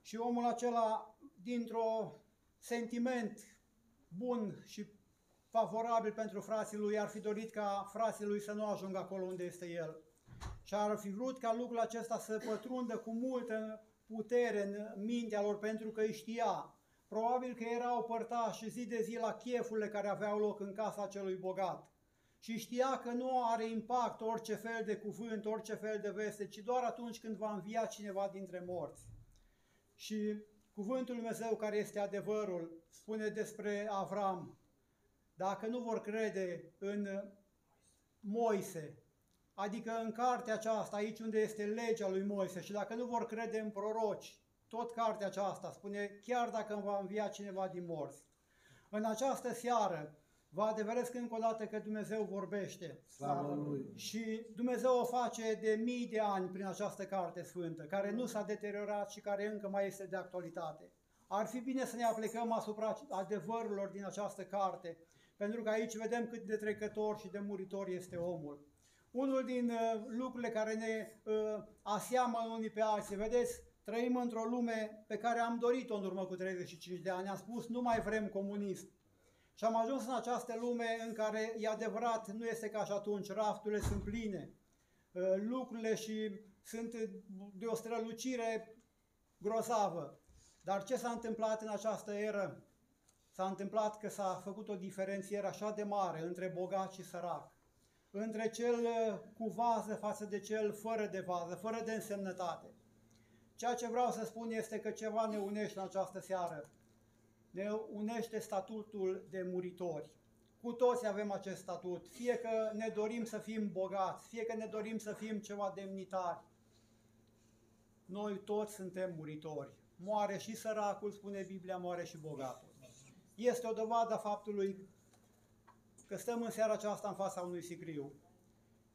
Și omul acela, dintr-o sentiment bun și favorabil pentru frații lui, ar fi dorit ca frații lui să nu ajungă acolo unde este el. Și ar fi vrut ca lucrul acesta să pătrundă cu multă putere în mintea lor, pentru că îi știa. Probabil că erau părtași zi de zi la chefurile care aveau loc în casa celui bogat. Și știa că nu are impact orice fel de cuvânt, orice fel de veste, ci doar atunci când va învia cineva dintre morți. Și cuvântul Lui Dumnezeu, care este adevărul, spune despre Avram: dacă nu vor crede în Moise, adică în cartea aceasta, aici unde este legea lui Moise, și dacă nu vor crede în proroci, tot cartea aceasta spune, chiar dacă îmi va învia cineva din morți. În această seară vă adeveresc încă o dată că Dumnezeu vorbește. Slavă Lui! Și Dumnezeu o face de mii de ani prin această carte sfântă, care nu s-a deteriorat și care încă mai este de actualitate. Ar fi bine să ne aplicăm asupra adevărurilor din această carte, pentru că aici vedem cât de trecător și de muritor este omul. Unul din lucrurile care ne aseamă unii pe alții, vedeți, trăim într-o lume pe care am dorit-o în urmă cu 35 de ani. Am spus, nu mai vrem comunism. Și am ajuns în această lume în care, e adevărat, nu este ca și atunci, rafturile sunt pline, lucrurile și sunt de o strălucire grozavă. Dar ce s-a întâmplat în această eră? S-a întâmplat că s-a făcut o diferențiere așa de mare între bogat și sărac, între cel cu vază față de cel fără de vază, fără de însemnătate. Ceea ce vreau să spun este că ceva ne unește în această seară. Ne unește statutul de muritori. Cu toți avem acest statut, fie că ne dorim să fim bogați, fie că ne dorim să fim ceva demnitari. Noi toți suntem muritori. Moare și săracul, spune Biblia, moare și bogatul. Este o dovadă a faptului că stăm în seara aceasta în fața unui sicriu.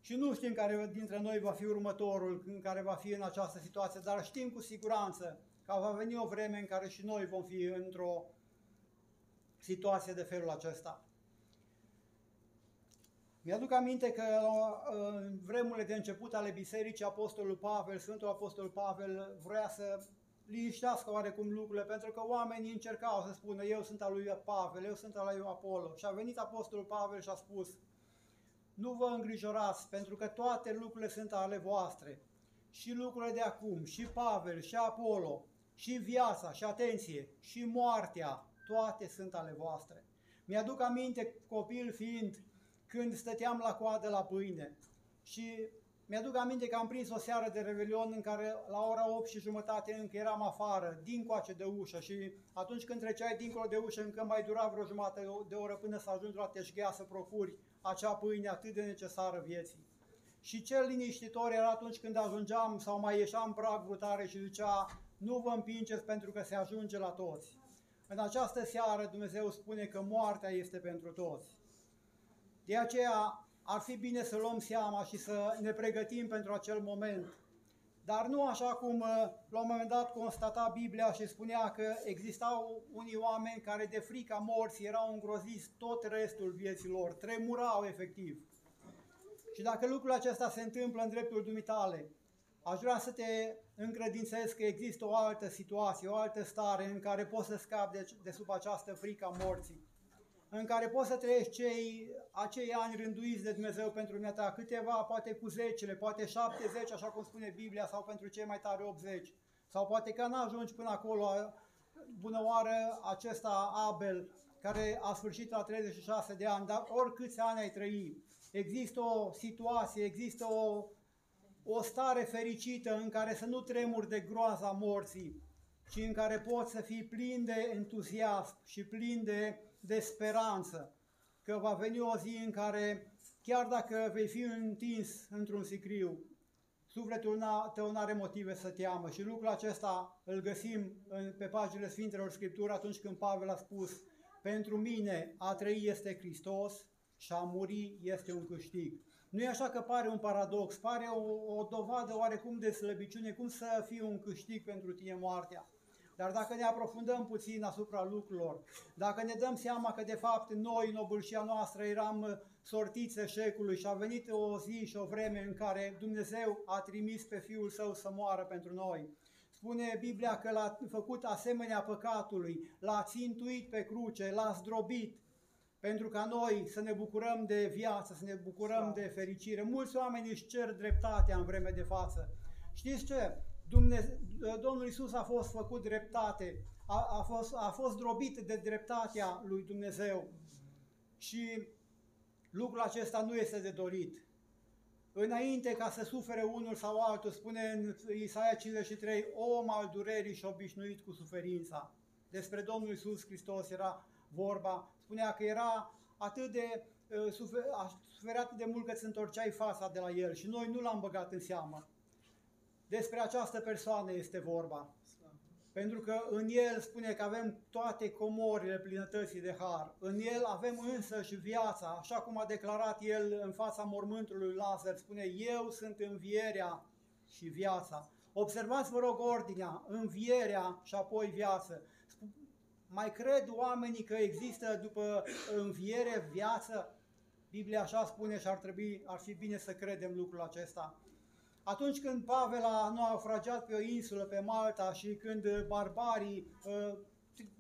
Și nu știm care dintre noi va fi următorul în care va fi în această situație, dar știm cu siguranță că va veni o vreme în care și noi vom fi într-o situație de felul acesta. Mi-aduc aminte că în vremurile de început ale Bisericii, Apostolul Pavel, Sfântul Apostol Pavel, vrea să liniștească oarecum lucrurile, pentru că oamenii încercau să spună, eu sunt al lui Pavel, eu sunt al lui Apollo. Și a venit Apostolul Pavel și a spus, nu vă îngrijorați, pentru că toate lucrurile sunt ale voastre. Și lucrurile de acum, și Pavel, și Apollo, și viața, și atenție, și moartea, toate sunt ale voastre. Mi-aduc aminte, copil fiind, când stăteam la coadă la pâine și mi-aduc aminte că am prins o seară de revelion în care la ora 8:30 încă eram afară, dincoace de ușă, și atunci când treceai dincolo de ușă încă mai dura vreo jumătate de oră până să ajungi la Teșghea să procuri acea pâine atât de necesară vieții. Și cel liniștitor era atunci când ajungeam sau mai ieșeam prag brutare și zicea, nu vă împingeți pentru că se ajunge la toți. În această seară Dumnezeu spune că moartea este pentru toți. De aceea ar fi bine să luăm seama și să ne pregătim pentru acel moment. Dar nu așa cum la un moment dat constata Biblia și spunea că existau unii oameni care de frica morții erau îngroziți tot restul vieții lor, tremurau efectiv. Și dacă lucrul acesta se întâmplă în dreptul dumitale, aș vrea să te încredințez că există o altă situație, o altă stare în care poți să scapi de sub această frică a morții, în care poți să trăiești acei ani rânduiți de Dumnezeu pentru dumneata, câteva, poate cu zecile, poate 70, așa cum spune Biblia, sau pentru cei mai tare 80, sau poate că n-ajungi până acolo. Bună oară acesta Abel, care a sfârșit la 36 de ani, dar oricâți ani ai trăi, există o situație, există o stare fericită în care să nu tremuri de groaza morții, ci în care poți să fii plin de entuziasm și plin de speranță, că va veni o zi în care, chiar dacă vei fi întins într-un sicriu, sufletul tău n-are motive să teamă. Și lucrul acesta îl găsim pe paginile Sfintelor Scripturi atunci când Pavel a spus: pentru mine a trăi este Hristos și a muri este un câștig. Nu e așa că pare un paradox, pare o dovadă oarecum de slăbiciune, cum să fie un câștig pentru tine moartea. Dar dacă ne aprofundăm puțin asupra lucrurilor, dacă ne dăm seama că de fapt noi în obârșia noastră eram sortiți eșecului și a venit o zi și o vreme în care Dumnezeu a trimis pe Fiul Său să moară pentru noi. Spune Biblia că l-a făcut asemenea păcatului, l-a țintuit pe cruce, l-a zdrobit, pentru ca noi să ne bucurăm de viață, să ne bucurăm de fericire. Mulți oameni își cer dreptatea în vreme de față. Știți ce? Domnul Iisus a fost făcut dreptate, a fost zdrobit de dreptatea lui Dumnezeu și lucrul acesta nu este de dorit. Înainte ca să sufere unul sau altul, spune în Isaia 53, om al durerii și obișnuit cu suferința. Despre Domnul Iisus Hristos era vorba, spunea că era suferea atât de mult că îți întorceai fața de la El și noi nu l-am băgat în seamă. Despre această persoană este vorba. Pentru că în El spune că avem toate comorile plinătății de har. În El avem însă și viața, așa cum a declarat El în fața mormântului lui Lazar. Spune, eu sunt învierea și viața. Observați, vă rog, ordinea, învierea și apoi viață. Mai cred oamenii că există după înviere viață? Biblia așa spune și ar fi bine să credem lucrul acesta. Atunci când Pavel a naufragiat pe o insulă, pe Malta, și când barbarii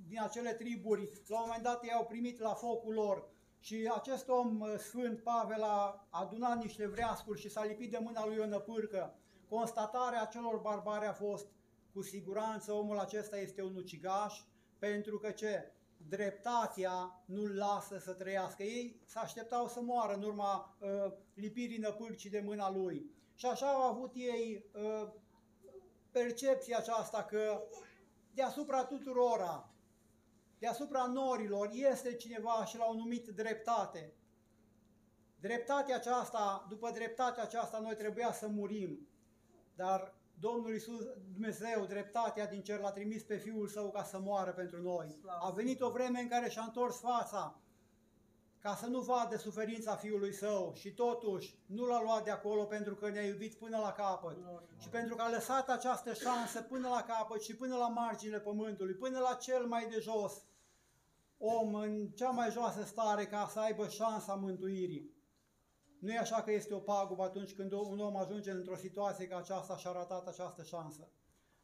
din acele triburi, la un moment dat i-au primit la focul lor și acest om sfânt, Pavel, a adunat niște vreascuri și s-a lipit de mâna lui o năpârcă, constatarea celor barbari a fost: cu siguranță omul acesta este un ucigaș, pentru că ce? Dreptatea nu-l lasă să trăiască. Ei se așteptau să moară în urma lipirii năpârcii de mâna lui. Și așa au avut ei percepția aceasta că deasupra tuturora, deasupra norilor, este cineva și l-au numit dreptate. Dreptatea aceasta, după dreptatea aceasta, noi trebuia să murim. Dar Domnul Iisus, Dumnezeu, dreptatea din cer, l-a trimis pe Fiul Său ca să moară pentru noi. A venit o vreme în care și-a întors fața ca să nu vadă suferința Fiului Său și totuși nu l-a luat de acolo pentru că ne-a iubit până la capăt și pentru că a lăsat această șansă până la capăt și până la marginile pământului, până la cel mai de jos om, în cea mai joasă stare, ca să aibă șansa mântuirii. Nu e așa că este o pagubă atunci când un om ajunge într-o situație ca aceasta și a ratat această șansă.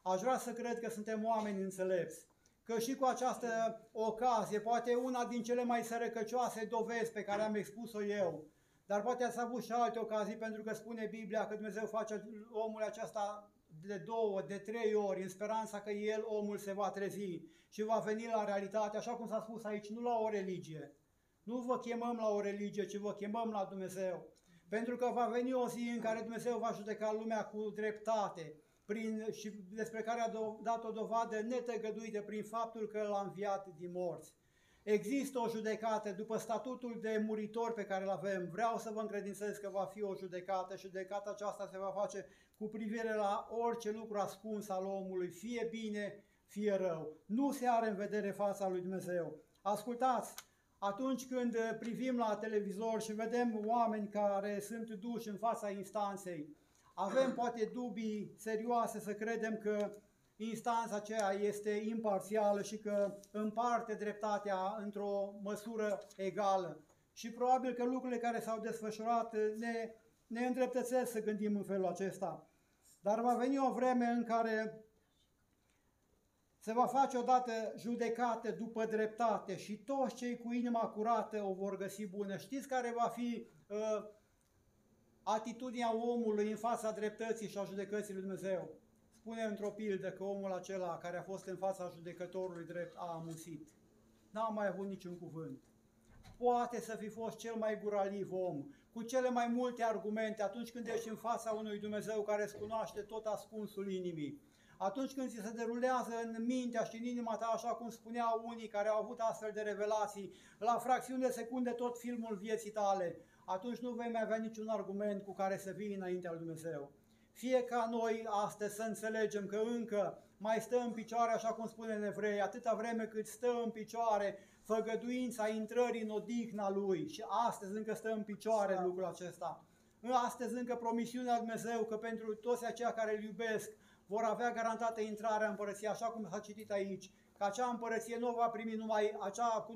Aș vrea să cred că suntem oameni înțelepți, că și cu această ocazie, poate una din cele mai sărăcăcioase dovezi pe care am expus-o eu, dar poate ați avut și alte ocazii, pentru că spune Biblia că Dumnezeu face omul acesta de 2, de 3 ori, în speranța că el, omul, se va trezi și va veni la realitate, așa cum s-a spus aici, nu la o religie. Nu vă chemăm la o religie, ci vă chemăm la Dumnezeu. Pentru că va veni o zi în care Dumnezeu va judeca lumea cu dreptate, și despre care a dat o dovadă netăgăduită prin faptul că l-a înviat din morți. Există o judecată după statutul de muritor pe care îl avem. Vreau să vă încredințez că va fi o judecată. Judecata aceasta se va face cu privire la orice lucru ascuns al omului, fie bine, fie rău. Nu se are în vedere fața lui Dumnezeu. Ascultați, atunci când privim la televizor și vedem oameni care sunt duși în fața instanței, avem poate dubii serioase să credem că instanța aceea este imparțială și că împarte dreptatea într-o măsură egală. Și probabil că lucrurile care s-au desfășurat ne îndreptățesc să gândim în felul acesta. Dar va veni o vreme în care se va face odată judecată după dreptate și toți cei cu inima curată o vor găsi bună. Știți care va fi atitudinea omului în fața dreptății și a judecății lui Dumnezeu? Spune într-o pildă că omul acela care a fost în fața judecătorului drept a amusit. N-a mai avut niciun cuvânt. Poate să fi fost cel mai guraliv om, cu cele mai multe argumente atunci când ești în fața unui Dumnezeu care îți cunoaște tot ascunsul inimii. Atunci când ți se derulează în mintea și în inima ta, așa cum spuneau unii care au avut astfel de revelații, la fracțiuni de secunde tot filmul vieții tale, atunci nu vei mai avea niciun argument cu care să vii înaintea lui Dumnezeu. Fie ca noi astăzi să înțelegem că încă mai stă în picioare, așa cum spune în Evrei, atâta vreme cât stă în picioare făgăduința intrării în odihna Lui, și astăzi încă stă în picioare lucrul acesta. Astăzi încă promisiunea lui Dumnezeu că pentru toți aceia care îl iubesc vor avea garantată intrarea în împărăție, așa cum s-a citit aici, că acea împărăție nu va primi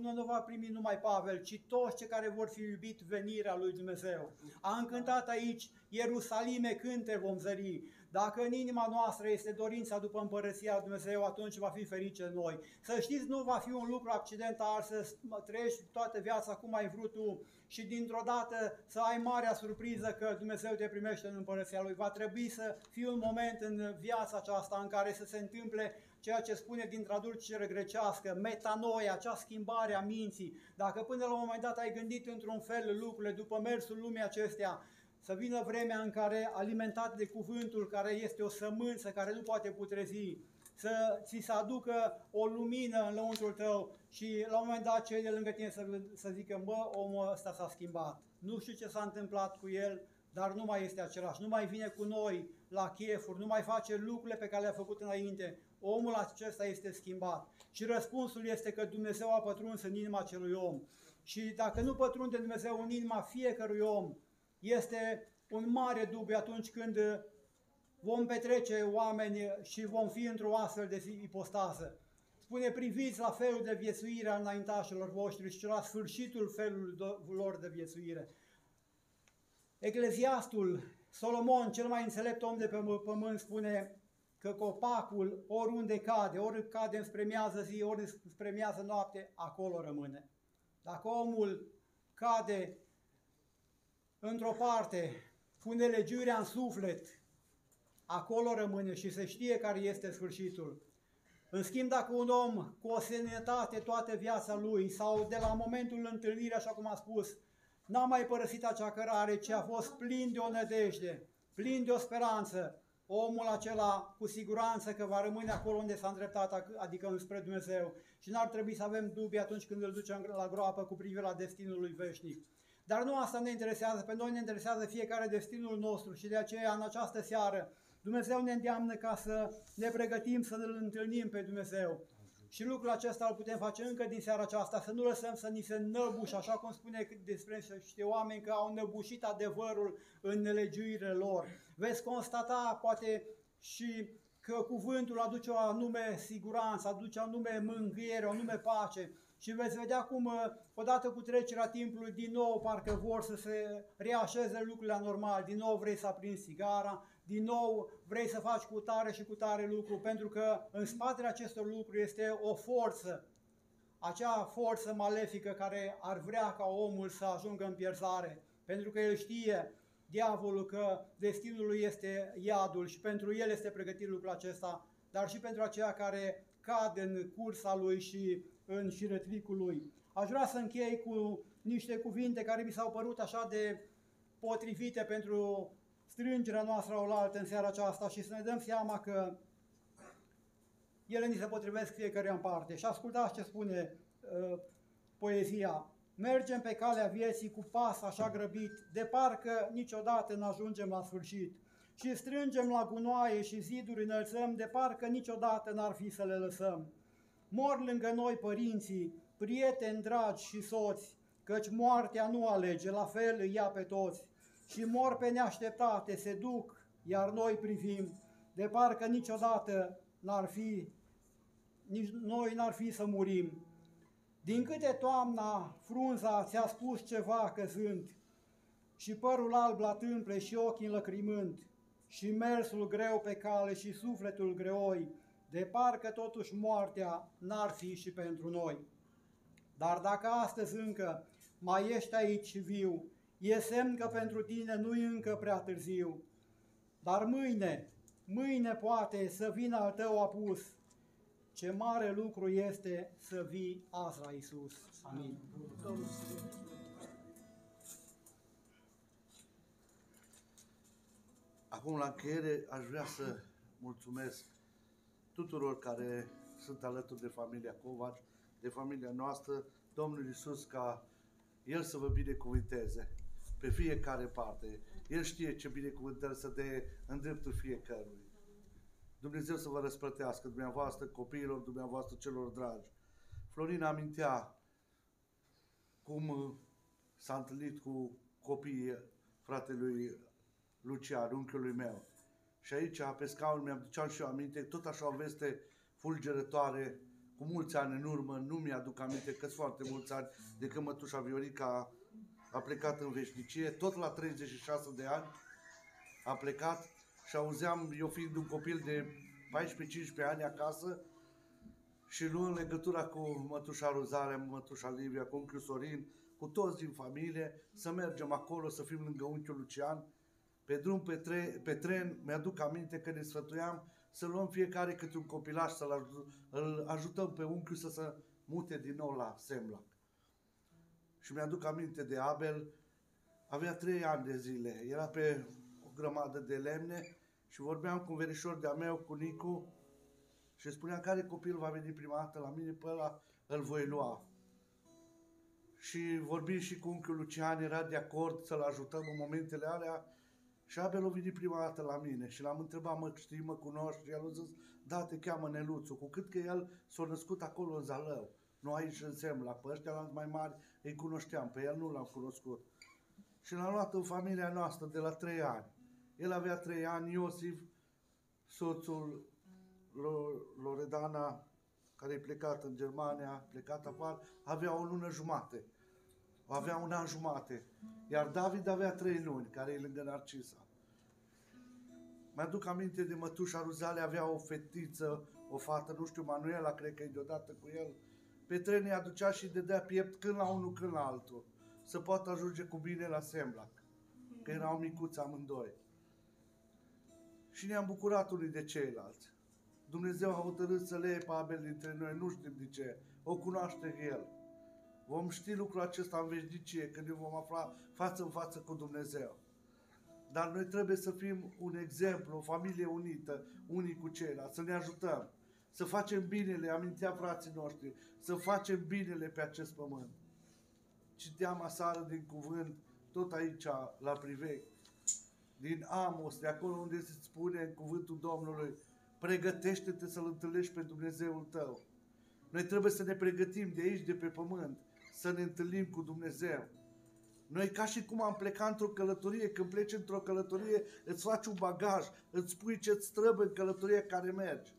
nu va primi numai Pavel, ci toți cei care vor fi iubit venirea lui Dumnezeu. A încântat aici, Ierusalime, cânte vom zări. Dacă în inima noastră este dorința după împărăția lui Dumnezeu, atunci va fi ferice de noi. Să știți, nu va fi un lucru accidental să trăiești toată viața cum ai vrut tu și dintr-o dată să ai marea surpriză că Dumnezeu te primește în împărăția Lui. Va trebui să fie un moment în viața aceasta în care să se întâmple ceea ce spune din traducere grecească, metanoia, acea schimbare a minții. Dacă până la un moment dat ai gândit într-un fel lucrurile după mersul lumii acestea, să vină vremea în care, alimentat de cuvântul care este o sămânță care nu poate putrezi, să ți se aducă o lumină în lăuntrul tău și la un moment dat cei de lângă tine să zică, bă, omul ăsta s-a schimbat. Nu știu ce s-a întâmplat cu el, dar nu mai este același, nu mai vine cu noi la chefuri, nu mai face lucrurile pe care le-a făcut înainte. Omul acesta este schimbat. Și răspunsul este că Dumnezeu a pătruns în inima acelui om. Și dacă nu pătrunde Dumnezeu în inima fiecărui om, este un mare dubiu atunci când vom petrece oameni și vom fi într-o astfel de ipostază. Spune, priviți la felul de viețuire al înaintașilor voștri și la sfârșitul felului lor de viețuire. Ecleziastul Solomon, cel mai înțelept om de pe pământ, spune că copacul oriunde cade, ori cade înspre miază zi, ori înspre miază noapte, acolo rămâne. Dacă omul cade într-o parte, pune legiurea în suflet, acolo rămâne și se știe care este sfârșitul. În schimb, dacă un om cu o sănătate toată viața lui sau de la momentul întâlnirii, așa cum a spus, n-a mai părăsit acea cărare, ci a fost plin de o nădejde, plin de o speranță, omul acela cu siguranță că va rămâne acolo unde s-a îndreptat, adică înspre Dumnezeu. Și n-ar trebui să avem dubii atunci când îl ducem la groapă cu privire la destinul lui veșnic. Dar nu asta ne interesează, pe noi ne interesează fiecare destinul nostru și de aceea în această seară Dumnezeu ne îndeamnă ca să ne pregătim să ne întâlnim pe Dumnezeu. Și lucrul acesta îl putem face încă din seara aceasta, să nu lăsăm să ni se năbușe, așa cum spune despre niște oameni că au năbușit adevărul în nelegiuirile lor. Veți constata poate și că cuvântul aduce o anume siguranță, aduce o anume mângâiere, o anume pace. Și veți vedea cum, odată cu trecerea timpului, din nou parcă vor să se reașeze lucrurile anormale, din nou vrei să aprinzi sigara, din nou vrei să faci cu tare și cu tare lucru, pentru că în spatele acestor lucruri este o forță, acea forță malefică care ar vrea ca omul să ajungă în pierzare, pentru că el știe, diavolul, că destinul lui este iadul și pentru el este pregătit lucrul acesta, dar și pentru aceia care cad în cursa lui și în șiretlicul lui. Aș vrea să închei cu niște cuvinte care mi s-au părut așa de potrivite pentru strângerea noastră oaltă în seara aceasta și să ne dăm seama că ele ni se potrivesc fiecăruia în parte. Și ascultați ce spune poezia. Mergem pe calea vieții cu pas așa grăbit, de parcă niciodată nu ajungem la sfârșit. și strângem la gunoaie și ziduri înălțăm, de parcă niciodată n-ar fi să le lăsăm. Mor lângă noi părinții, prieteni dragi și soți, căci moartea nu alege, la fel îi ia pe toți. Și mor pe neașteptate, se duc, iar noi privim, de parcă niciodată nici noi n-ar fi să murim. Din câte toamna frunza ți-a spus ceva căzând, și părul alb la tâmple și ochii înlăcrimând, și mersul greu pe cale și sufletul greoi, de parcă totuși moartea n-ar fi și pentru noi. Dar dacă astăzi încă mai ești aici viu, e semn că pentru tine nu-i încă prea târziu. Dar mâine poate să vină al tău apus. Ce mare lucru este să vii azi la Iisus. Amin. Acum, la încheiere, aș vrea să mulțumesc tuturor care sunt alături de familia Covaci, de familia noastră, Domnul Iisus, ca El să vă binecuvânteze pe fiecare parte. El știe ce binecuvântări să dea în dreptul fiecărui. Dumnezeu să vă răsplătească, dumneavoastră, copiilor, dumneavoastră, celor dragi. Florin amintea cum s-a întâlnit cu copiii fratelui Lucian, unchiului meu. Și aici, pe scaun, mi-am duceam și eu aminte, tot așa o veste fulgerătoare, cu mulți ani în urmă, nu mi-aduc aminte că sunt foarte mulți ani de când mătușa Viorica a plecat în veșnicie, tot la 36 de ani a plecat și auzeam, eu fiind un copil de 14-15 ani acasă și luând legătura cu mătușa Rozarea, mătușa Livia, cu unchiul Sorin, cu toți din familie, să mergem acolo, să fim lângă unchiul Lucian. Pe drum, pe tren, mi-aduc aminte că ne sfătuiam să luăm fiecare câte un copilaș, să-l ajutăm pe unchiul să se mute din nou la Semlac. Și mi-aduc aminte de Abel, avea 3 ani de zile, era pe o grămadă de lemne și vorbeam cu un verișor de-a meu, cu Nicu, și spunea care copil va veni prima dată la mine, pe ăla îl voi lua. Și vorbim și cu unchiul Lucian, era de acord să-l ajutăm în momentele alea. Și Abel a venit prima dată la mine și l-am întrebat, mă știi, mă cunoști? Și el a zis, da, te cheamă Neluțu, cu cât că el s-a născut acolo în Zalău, nu aici în Semlac, pe ăștia mai mari îi cunoșteam, pe el nu l-am cunoscut. Și l-am luat în familia noastră de la 3 ani. El avea 3 ani, Iosif, soțul Loredana, care e plecat în Germania, plecat afară, avea 1 lună jumate. Avea 1 an jumate. Iar David avea 3 luni, care e lângă Narcisa. Mi-aduc aminte de mătușa Ruzale, avea o fetiță, o fată, nu știu, Manuela, cred că e deodată cu el. Pe tren îi aducea și dădea piept când la unul, când la altul. Să poată ajunge cu bine la Semlac. Că erau micuți amândoi. Și ne-am bucurat unii de ceilalți. Dumnezeu a hotărât să le iei pe Abel dintre noi, nu știm de ce. O cunoaște El. Vom ști lucrul acesta în veșnicie, când ne vom afla față în față cu Dumnezeu. Dar noi trebuie să fim un exemplu, o familie unită, unii cu ceilalți, să ne ajutăm, să facem binele, amintea frații noștri, să facem binele pe acest pământ. Citeam aseară din cuvânt, tot aici, la Privec, din Amos, de acolo unde se spune în cuvântul Domnului, pregătește-te să-L întâlnești pe Dumnezeul tău. Noi trebuie să ne pregătim de aici, de pe pământ, să ne întâlnim cu Dumnezeu. Noi, ca și cum am plecat într-o călătorie, când pleci într-o călătorie, îți faci un bagaj, îți spui ce-ți trebuie în călătoria care mergi.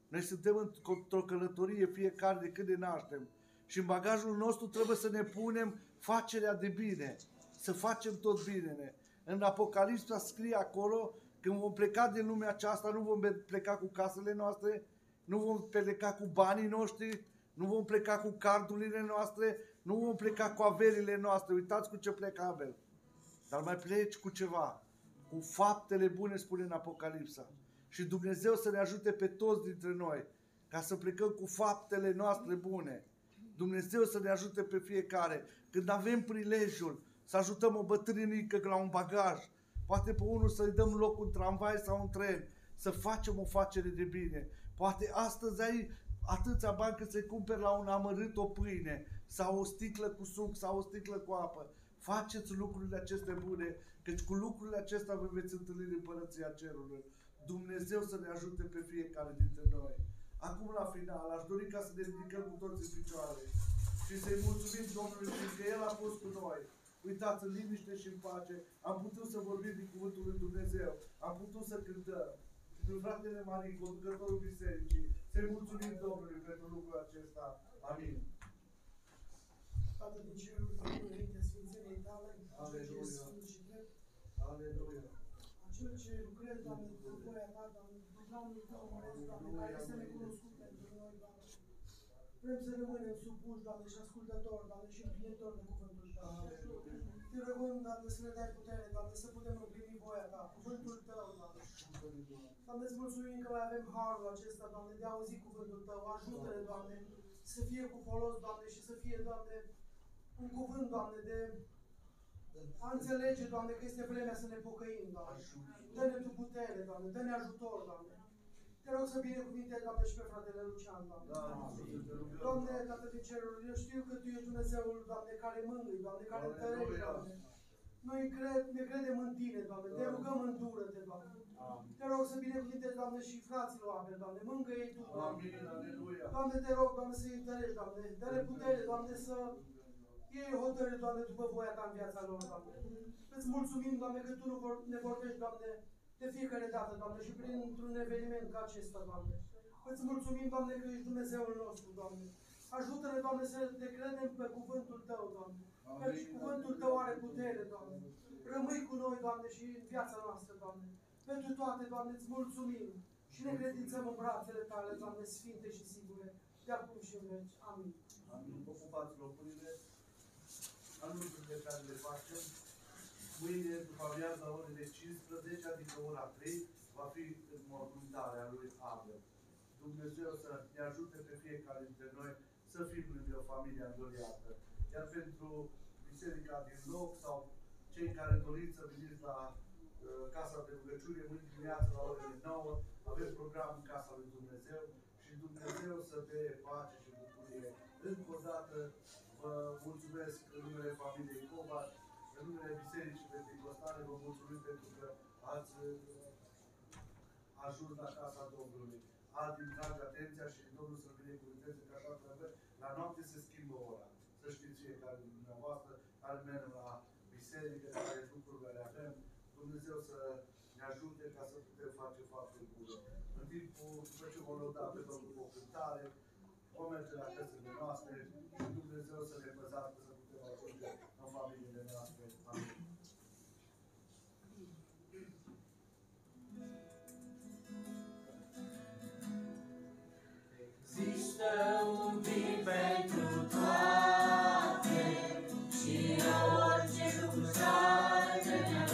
Noi suntem într-o călătorie fiecare de când ne naștem. Și în bagajul nostru trebuie să ne punem facerea de bine, să facem tot binele. În Apocalipsa scrie acolo, când vom pleca din lumea aceasta, nu vom pleca cu casele noastre, nu vom pleca cu banii noștri, nu vom pleca cu cardurile noastre, nu vom pleca cu averile noastre. Uitați cu ce plecă Abel. Dar mai pleci cu ceva, cu faptele bune, spune în Apocalipsa. Și Dumnezeu să ne ajute pe toți dintre noi, ca să plecăm cu faptele noastre bune. Dumnezeu să ne ajute pe fiecare. Când avem prilejul să ajutăm o bătrânică la un bagaj, poate pe unul să-i dăm loc în tramvai sau în tren, să facem o facere de bine. Poate astăzi ai atâția bani că să-i cumperi la un amărât o pâine, sau o sticlă cu suc, sau o sticlă cu apă. Faceți lucrurile acestea bune, căci cu lucrurile acestea vă veți întâlni în Împărăția Cerului. Dumnezeu să ne ajute pe fiecare dintre noi. Acum, la final, aș dori ca să ne ridicăm cu toți în picioare și să-i mulțumim Domnului că El a fost cu noi. Uitați, în liniște și în pace, am putut să vorbim din Cuvântul lui Dumnezeu, am putut să cântăm. Și pe fratele Marin, conducătorul bisericii, să-i mulțumim Domnului pentru lucrul acesta. Amin. Tată din ceruri, înaintea Sfințeniei Tale, acel ce ești Sfânt și drept, Aleluia. acel ce lucrezi, Doamne, cu voia Ta, Doamne, cu planul Tău măresc, Doamne, care este necunoscut pentru noi, Doamne. Vrem să rămânem supuși, Doamne, și ascultători, Doamne, și împlinitori de cuvântul Tău. Te rugăm, Doamne, să ne dai putere, Doamne, să putem împlini voia Ta, cuvântul Tău, Doamne. Doamne, îți mulțumim că mai avem harul acesta, Doamne, de a auzi cuvântul Tău. Ajută-ne, Doamne, să fie cu folos, Doamne, și să fie, Doamne, un cuvânt, Doamne, de a înțelege, Doamne, că este vremea să ne pocăim, Doamne. Dă-ne Tu putere, Doamne, dă-ne ajutor, Doamne. Te rog să binecuvintezi, Doamne, și pe fratele Lucian, Doamne. Doamne, Tată din ceruri, eu știu că Tu ești Dumnezeul, Doamne, care mângâi, Doamne, care întărești, Doamne. Noi ne credem în Tine, Doamne, Te rugăm, îndură-te, Doamne. Te rog să binecuvintezi, Doamne, și fraților Abel, Doamne, mângâie-i Tu, Doamne. Doamne, Te rog, Doamne, să-i întărești, Doamne, dă-le putere, Doamne, să iei hotărâre, Doamne, după voia Ta în viața lor, Doamne. Îți mulțumim, Doamne, că Tu ne vorbești, Doamne, de fiecare dată, Doamne, și printr-un eveniment ca acesta, Doamne. Îți mulțumim, Doamne, că ești Dumnezeul nostru, Doamne. Ajută-ne, Doamne, să te credem pe cuvântul Tău, Doamne. Căci cuvântul Tău are putere, Doamne. Rămâi cu noi, Doamne, și în viața noastră, Doamne. Pentru toate, Doamne, îți mulțumim și ne credințăm în brațele Tale, Doamne, sfinte și sigure, de acum și în veci. Amin. Amin. Ocupați locurile. Anunțurile care le facem. Mâine, după amiază, la orele 15, adică ora 3, va fi mormântarea lui Abel. Dumnezeu să ne ajute pe fiecare dintre noi să fim lângă familia îndoliată. Iar pentru biserica din loc sau cei care doriți să veniți la Casa de Rugăciune, mâine dimineață la orele 9, avem program în Casa lui Dumnezeu și Dumnezeu să dea pace și bucurie. Încă o dată vă mulțumesc în numele familiei Covaș, în numele Bisericii Pentecostale, vă mulțumim pentru că ați ajuns la Casa Domnului. Ați trage atenția și Domnul să binecuvânteze că așa trebuie. La noapte se schimbă ora. Să știți fiecare din dumneavoastră care mergem la biserică, care lucrurile le avem. Dumnezeu să ne ajute ca să putem face faptul bune. În timpul, după ce vom lăuda pe Domnul cu o cântare, vom merge la căsile noastre și Dumnezeu să ne păzească să putem ajunge în familiile noastre. Amin. Există un timp pentru toate și orice lucru s-ar vedea.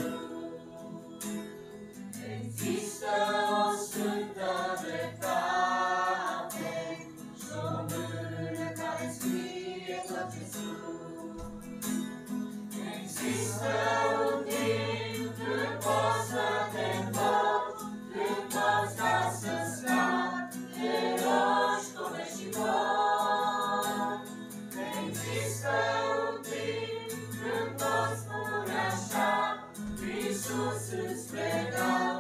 Există o sfântă dreptate și o mână care scrie tot ce spun. Există un timp când poți să te întorci, când poți ca să scapi de roși, cove și boli. Există un timp când poți spune așa, Iisus îți predau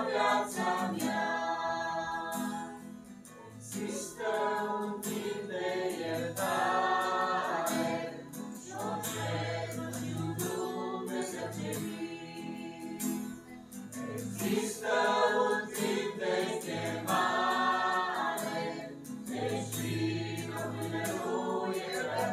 viața mea. Există un timp de iertare și o cerul și un Dumnezeu ce vii. Există un timp de chemare, deci vino până nu e prea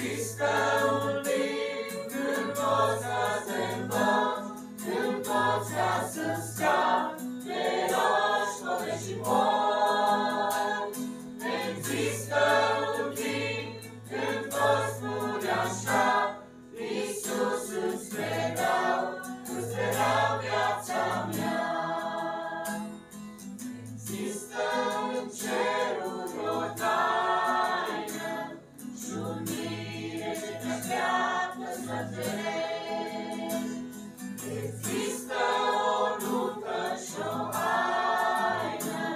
Există un timp când poți ca să învoci, când poți ca să scapi de roșcove și boli. Există un timp când poți spune așa: Iisus, îți predau viața mea. Există în ceruri o taină și un mire ce te așteaptă să înțelegi. Există o luptă și o haină,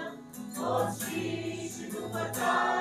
poți fi și după ta.